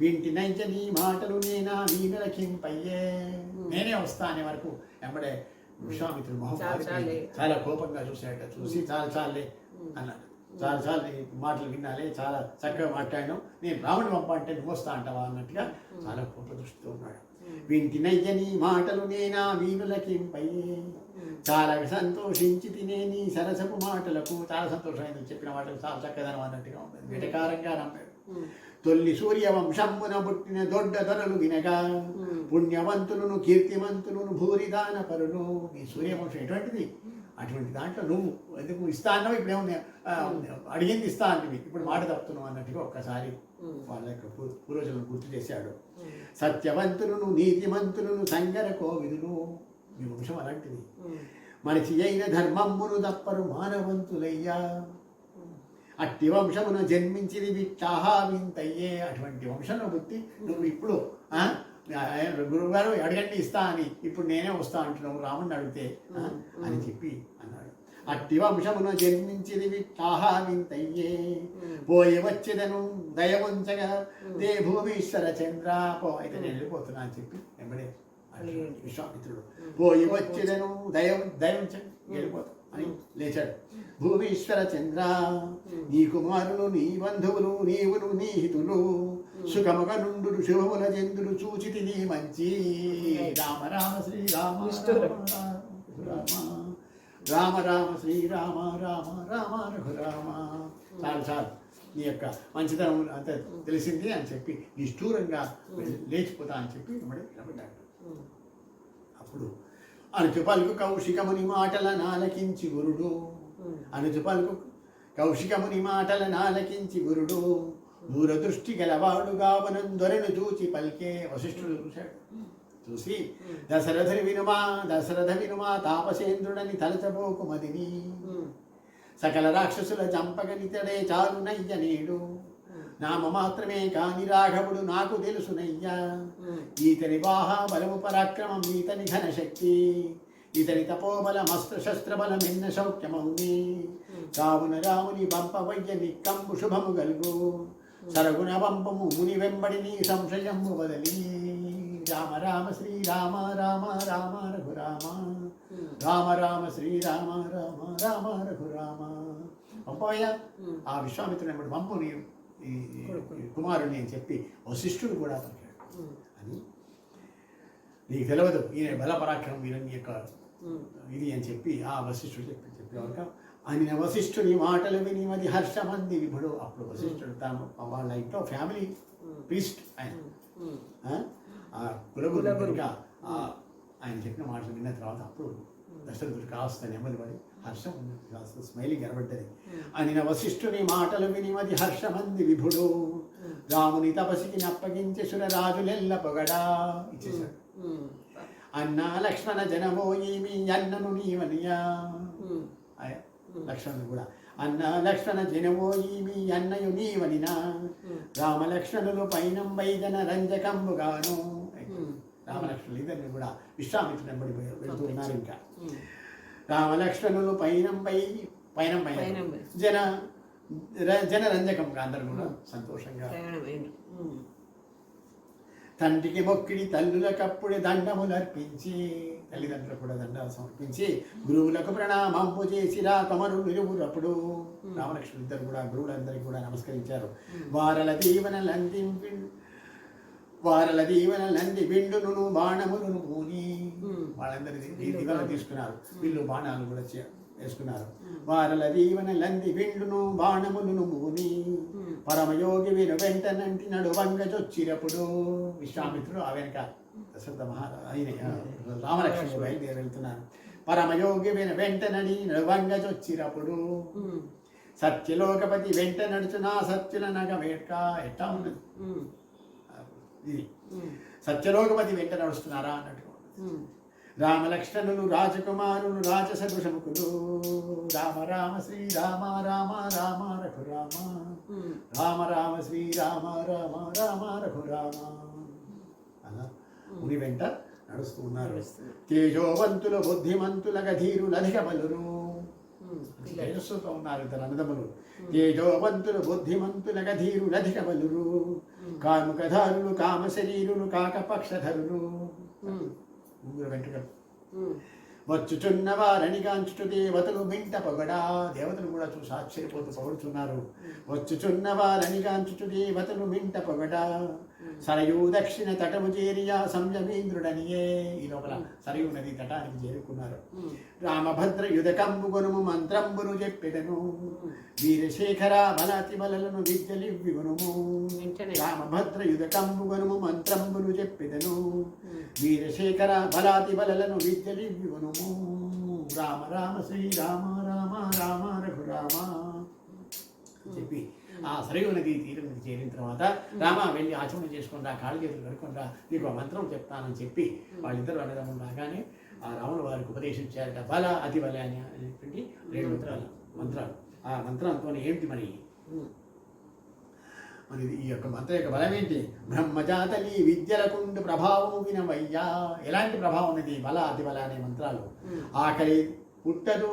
వింటి నంచ నీ మాటలు నేనా వీణలకింపయ్యే. నేనే వస్తా అనే వరకు వెంబడే విశ్వామిత్రుడు మొహం చాలా కోపంగా చూశాడట. చూసి చాలే అన్నాడు. చాలు మాటలు వినాలే, చాలా చక్కగా మాట్లాడినావు, నేను రాముని పంప అంటే నువ్వు వస్తా అంటావా అన్నట్టుగా చాలా కోప దృష్టితో ఉన్నాడు. వింటినయ్య నీ మాటలు నేనా వీణులకింపయ్యే, చాలా సంతోషించి తినే నీ సరసపు మాటలకు. చాలా సంతోషమైంది, చెప్పిన మాటలు చాలా చక్కదనం అన్నట్టుగా ఉంది. వెటకారంగా నమ్మాడు. తొల్లి సూర్యవంశంబున పుట్టిన దొడ్డ దొరలు వినగా, పుణ్యవంతులను కీర్తిమంతులను భూరిదాన పరులు. నీ సూర్యవంశం ఎటువంటిది, అటువంటి దాంట్లో నువ్వు ఎందుకు ఇస్తా అన్నావు, ఇప్పుడేమో అడిగింది ఇస్తా అంటివి, ఇప్పుడు మాట తప్పుతున్నావు అన్నట్టుగా ఒక్కసారి వాళ్ళ యొక్క పూర్వజులను గుర్తు చేశాడు. సత్యవంతులను నీతిమంతులను సంగర కోవిదులు. మీ వంశం అలాంటిది. మనిషి అయిన ధర్మమ్మును తప్పరు మానవంతులయ్యా, అట్టి వంశమును జన్మించింది విచ్చాహా వింతయ్యే. అటువంటి వంశంలో బుద్ధి నువ్వు ఇప్పుడు గురువుగారు అడగండి ఇస్తా అని, ఇప్పుడు నేనే వస్తా అంటున్నావు రాముడిని అడిగితే అని చెప్పి అన్నాడు. అట్టి వంశమును జన్మించింది విచ్చాహా వింతయ్యే, పోయి వచ్చేదను దయవంచగా దే భూమీశ్వర చంద్ర. అయితే నేను వెళ్ళిపోతున్నా అని చెప్పి వెంబడే విశ్వామిత్రుడు పోయి వచ్చేదను దయవంచ వెళ్ళిపోతా అని లేచాడు. భూమీశ్వర చంద్ర, నీ కుమారులు నీ బంధువులు నీవును నీ హితులు సుఖముగ నుండు శుభముల జందులు చూచితి నీ మంచి. రామ రామ శ్రీరామ రామ రామ శ్రీరామ రామ రామ రఘురామ. చాలు నీ యొక్క మంచితనం అంత తెలిసింది అని చెప్పి నిష్ఠూరంగా లేచిపోతా అని చెప్పి నిలబడ్డాడు. అప్పుడు అనుచు పలుకు కౌశికముని మాటల నాలకించి గురుడు. అనుచు పలుకు కౌశికముని మాటల నాలకించి గురుడు, దూరదృష్టి గలవాడుగా వనం దొరెను చూచి పలికే. వశిష్ఠుడు చూశాడు. చూసి దశరథ వినుమా తాపసేంద్రుడని తలచబోకు మదిని, సకల రాక్షసుల చంపగనితడే చాలునయ్య నేడు, నామ మాత్రమే కాని రాఘవుడు నాకు తెలుసునయ్యా. ఈతని వాహ బలము పరాక్రమం ఈతని ఘనశక్తి, ఇతని తపోబల మస్త్ర శస్త్రబలం ఎన్న సౌఖ్యమౌని. కావున రాముని పంపవయ్య నిక్కంబు శుభము గలుగు, సరగుణ పంపము ముని వెంబడి నీ సంశయము వదలి. రామ రామ శ్రీరామ రామ రామ రఘురామ రామ రామ శ్రీరామ రామ రామ రఘురామ. పంపవయ్యా ఆ విశ్వామిత్రుని వెంబడి పంపు నీ కుమారుని అని చెప్పి వశిష్ఠుడు కూడా పలికాడు. అని నీకు తెలియదు ఈయన బలపరాక్రమం ఈయన యొక్క ఇది అని చెప్పి ఆ వశిష్ఠుడు చెప్పేవాక ఆయన వశిష్ఠుని మాటలు విని మది హర్షమంది విభుడు. అప్పుడు వశిష్ఠుడు తాను వాళ్ళ ఇంట్లో ఫ్యామిలీ ప్రీస్ట్ ఆయన కులగురు కనుక ఆయన చెప్పిన మాటలు విన్న తర్వాత అప్పుడు దశరథుడు కాస్త నెమ్మది పడి హర్షం కాస్త స్మైలింగ్ కనబడ్డది. ఆయన వశిష్ఠుని మాటలు విని మది హర్షమంది విభుడు, రాముని తపసికి నప్పగించే సురరాజులెల్ల పొగడా ఇచ్చేశాడు. అన్న లక్ష్మణ జనమోయి మీ అన్నను నీవనియా. లక్ష్మణుడు కూడా అన్న లక్ష్మణ జనమోయి మీ అన్నయు నీవనినా, రామలక్ష్మణులు పైనం వైజన రంజకంబుగాను. రామలక్ష్మణులు ఇద్దరిని కూడా విశ్వామిత్రుని వెంబడి వెళ్తూ ఉన్నారు. ఇంకా రామలక్ష్మణులు పైనం జనరంజకంగా అందరూ కూడా సంతోషంగా. తండ్రికి మొక్కిడి తల్లులకప్పుడే దండములర్పించి, తల్లిదండ్రులకు కూడా దండాలు సమర్పించి గురువులకు ప్రణామంపు చేసి రాకమరులు ఇరువురప్పుడు. రామలక్ష్మణులు ఇద్దరు కూడా గురువులందరికీ కూడా నమస్కరించారు. వారల దీవెనలంది బిండును బాణములను పూని. వాళ్ళందరి దివెన తీసుకున్నారు, వీళ్ళు బాణాలు కూడా వేసుకున్నారు. వారల దీవెనలంది బిండును బాణములను పూని, పరమయోగి విను వెంటనంటి నడువంగచొచ్చినప్పుడు. విశ్వామిత్రుడు ఆ వెనక దశరథ రామలక్ష్మణుడు బయలుదేరి వెళ్తున్నారు. పరమయోగి విను వెంటనడి నడువంగచొచ్చినప్పుడు, సత్యలోకపతి వెంట నడుచునా సత్యుల నగ వేట్క. ఎట్లా ఉన్నది ఇది, సత్యలోకపతి వెంట నడుస్తున్నారా అన్నట్టు. రామలక్ష్మణులు రాజకుమారులు రాజసదృశముఖులు రామ రామ శ్రీరామ రామ రామ రఘురామ రామ రామ శ్రీరామ రామ రామ రఘురామ అలా ముని వెంట నడుస్తూ ఉన్నారు. తేజోవంతులు బుద్ధిమంతుల గధీరులు అధిక బలురు తేజస్సుతో ఉన్నారు ఇద్దరు అన్నదమ్ములు. తేజోవంతులు బుద్ధిమంతుల గధీరులు అధిక బలురు కాముకధారులు కామ శరీరులు కాకపక్షధరులు ముగ్గురు వెంట్రుకలు. వచ్చుచున్న వారని గాంచుచు దేవతలు మింట పొగడా దేవతలు కూడా చూసి ఆశ్చర్యపోతూ పొగుడుచున్నారు. వచ్చుచున్న వారని గాంచుచు దేవతలు మింట పొగడా సరయూ దక్షిణ తటము చేరియా సంయమేంద్రుడనియే. ఈ లోపల సరయూ నది తటానికి చేరుకున్నారు. రామభద్ర యుధకంబు గుణము మంత్రంబును చెప్పెదను వీరశేఖర బలాతి బలలను విద్యలివ్వి గుణము. రామభద్ర యుధకంబు గుణము మంత్రంబును చెప్పెదను వీరశేఖర బలాతి బలలను విద్యలివ్వి గుణము. రామ రామ శ్రీరామ రామ రామ రఘురామ చెప్పి ఆ సరయూ నది తీరం చేరిన తర్వాత రామ వెళ్ళి ఆచమనం చేసుకుంటా కాళ్ళు చేతులు కడుకుంటా నీకు ఆ మంత్రం చెప్తానని చెప్పి వాళ్ళిద్దరు అన్నదమ్ములు రాగానే ఆ రాముల వారికి ఉపదేశించారట బల అతి బల అని అనేటువంటి 2 మంత్రాలు. ఆ మంత్రంతో ఏమిటి మరి ఈ యొక్క మంత్రం యొక్క బలం ఏంటి? బ్రహ్మజాతలి విద్యలకుండు ప్రభావము వినవయ్యా. ఎలాంటి ప్రభావం ఉన్నది బల అతి బల అనే మంత్రాలు? ఆకలి పుట్టదు,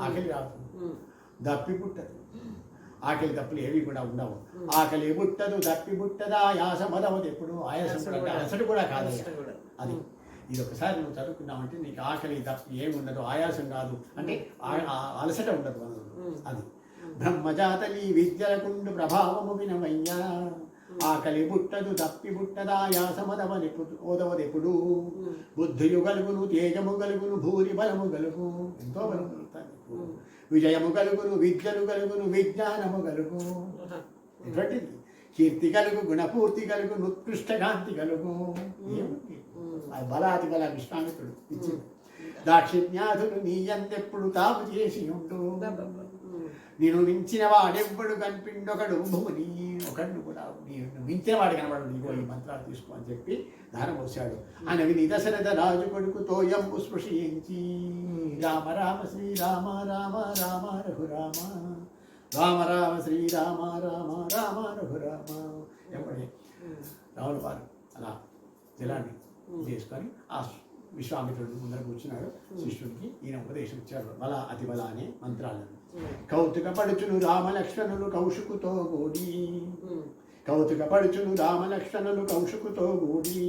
ఆకలి రాదు, దప్పి పుట్టదు, ఆకలి దప్పులు ఏవి కూడా ఉండవు. ఆకలి పుట్టదు, దప్పి పుట్టదా, ఆయాసం మొదవదు. ఎప్పుడు ఆయాసం కూడా అసలు కూడా కాదు అది. ఇది ఒకసారి నువ్వు చదువుకున్నావంటే నీకు ఆకలి దప్పి ఏమి ఉండదు, ఆయాసం కాదు, అంటే అలసట ఉండదు అది. బ్రహ్మజాతలి విద్యలకుండు ప్రభావము వినవయ్యా. ఆకలి పుట్టదు, దప్పి పుట్టదా, ఓదవదెప్పుడు. బుద్ధియు గలుగును, తేజము గలుగును, భూరి బలము గలుగు, ఎంతో బలము కలుగుతాను. విజయము కలుగును, విద్యలు కలుగును, విజ్ఞానము కలుగు. ఎటువంటిది? కీర్తి కలుగు, గుణపూర్తి కలుగు, ఉత్కృష్ట కాంతి కలుగు. బలాది బల విశ్వామిత్రుడు ఇచ్చింది. దాక్షిణ్యాధులు నీ అందెప్పుడు తాము చేసి ఉండు. నేను మించిన వాడెవ్వడు కనిపిండొకడు భూమి. ఒకడు కూడా నేను మించిన వాడు కనబడు, నీకు ఈ మంత్రాలు తీసుకో అని చెప్పి దానం పోసాడు. అనవి దశరథ రాజు కొడుకు తోయంబు స్పృశించి రామ రామ శ్రీరామ రామ రామ రఘురామ రామ రామ శ్రీరామ రామ రామ రఘురామ. ఎప్పుడే రాముల వారు అలా జలాన్ని చేసుకొని ఆ విశ్వామిత్రుడు ముందర కూర్చున్నాడు. శిష్యుడికి ఈయన ఉపదేశం ఇచ్చాడు బల అతి బల అనే మంత్రాలను. కౌతుక పడుచును రామలక్ష్మణులు కౌశుకుతో గూడి. కౌతుక పడుచును రామలక్ష్మణులు కౌశుకుతో గూడి.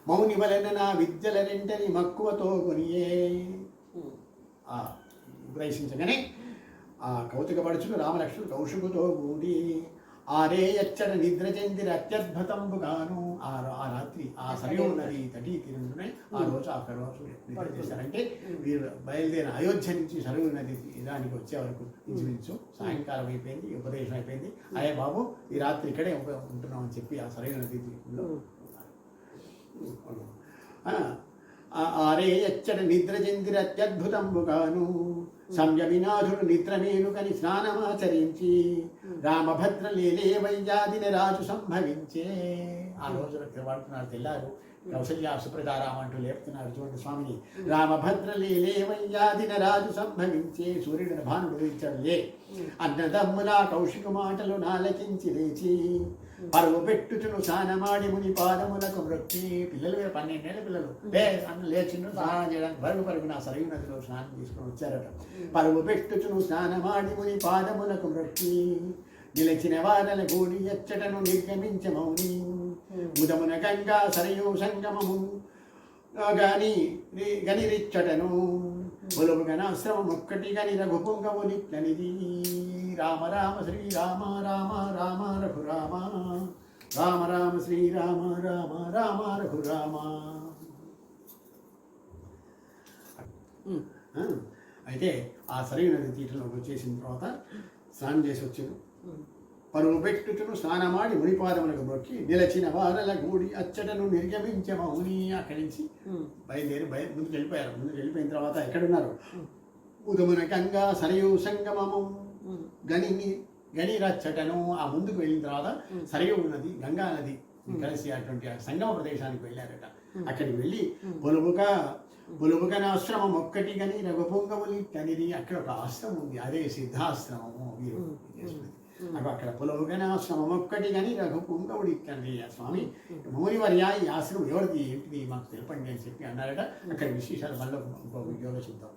మౌని వలన నా విద్యల రెంటని మక్కువతో కొనియే. ఉపదేశించగానే ఆ కౌతుక పడుచును రామలక్ష్మణులు కౌశుకుతో గూడి. ఆరే ఎచ్చట నిద్ర చెందిన అత్యద్భుతంబుగాను. ఆ రాత్రి ఆ సరయూ నది తటి తీరునే ఆ రోజు నిద్ర చేశారంటే వీరు బయలుదేరిన అయోధ్య నుంచి సరయూ నది ఇదానికి వచ్చే వరకు ఇంచుమించు సాయంకాలం అయిపోయింది. ఉపదేశం అయిపోయింది. అయ్యే బాబు ఈ రాత్రి ఇక్కడే ఉంటున్నాం అని చెప్పి ఆ సరయూ నది తీరంలో ఆరే ఎచ్చట నిద్ర చెందిన అత్యద్భుతంబుగాను. సంయమినాథుడు నిద్రమేనుకని స్నానమాచరించి రామభద్ర లేలే వైజాదిన రాజు సంభవించే. ఆ రోజు వాడుతున్నారు తెల్లారు కౌసల్య సుప్రజారామ అంటూ లేపుతున్నారు చూడండి స్వామిని. రామభద్ర లేలే వైజాదిన రాజు సంభవించే. సూర్యుడిని భానుడు ఇచ్చాడు లే. అన్నదమ్ముల కౌశిక మాటలు నాలకించి లేచి పరువు పెట్టుచును స్నానమాడి ముని పాదములకు మ్రొక్కి. పిల్లలు 12 ఏళ్ళ పిల్లలు అన్న లేచిండు స్నానం చేయడానికి పరుగు నా సరయూ నదిలో స్నానం తీసుకొని వచ్చారట. పరువు పెట్టుచును స్నానమాడి ముని పాదములకు మ్రొక్కి నిలిచిన వారల గూడి ఎచ్చటను నిర్గమించ మౌని. ముదమున గంగా సరయూ సంగమము గనిరిచ్చటను బొలుగు గణాశ్రమం ఒక్కటి గని రఘుపుంగము నిట్లనిది. రామ రామ శ్రీరామ రామ రామ రఘురామ రామ రామ శ్రీరామ రామ రామ రఘురామ. అయితే ఆ సరైన నది తీరంలోకి వచ్చేసిన తర్వాత స్నానం చేసి వచ్చాను. పరువు పెట్టుచును స్నానమాడి మునిపాదములకు మొక్కి నిలచిన వారల గూడి అచ్చటను నిర్గమించ మౌని. అక్కడి నుంచి బయలుదేరి ముందుకు వెళ్ళిపోయారు. ముందుకు వెళ్ళిపోయిన తర్వాత ఎక్కడున్నారు? ఉదమున గంగా సరయూ సంగమము గనిరచ్చటను. ఆ ముందుకు వెళ్ళిన తర్వాత సరయూ నది గంగా నది కలిసి అటువంటి ఆ సంగమ ప్రదేశానికి వెళ్ళారట. అక్కడికి వెళ్ళి పొలుముగనాశ్రమం ఒక్కటి గని రఘుపుంగములి కనిది, అక్కడ ఒక ఆశ్రమం ఉంది, అదే సిద్ధాశ్రమము వీరు అక్కడ పొలుముగనాశ్రమం ఒక్కటి గని రఘుపుంగముడి కని. స్వామి మౌనివర్య ఈ ఆశ్రమం ఎవరిది ఏంటిది మాకు తెలపండి అని చెప్పి అన్నారట. అక్కడ విశేషాలు మళ్ళీ ఇంకో వీడియోలో చూద్దాం.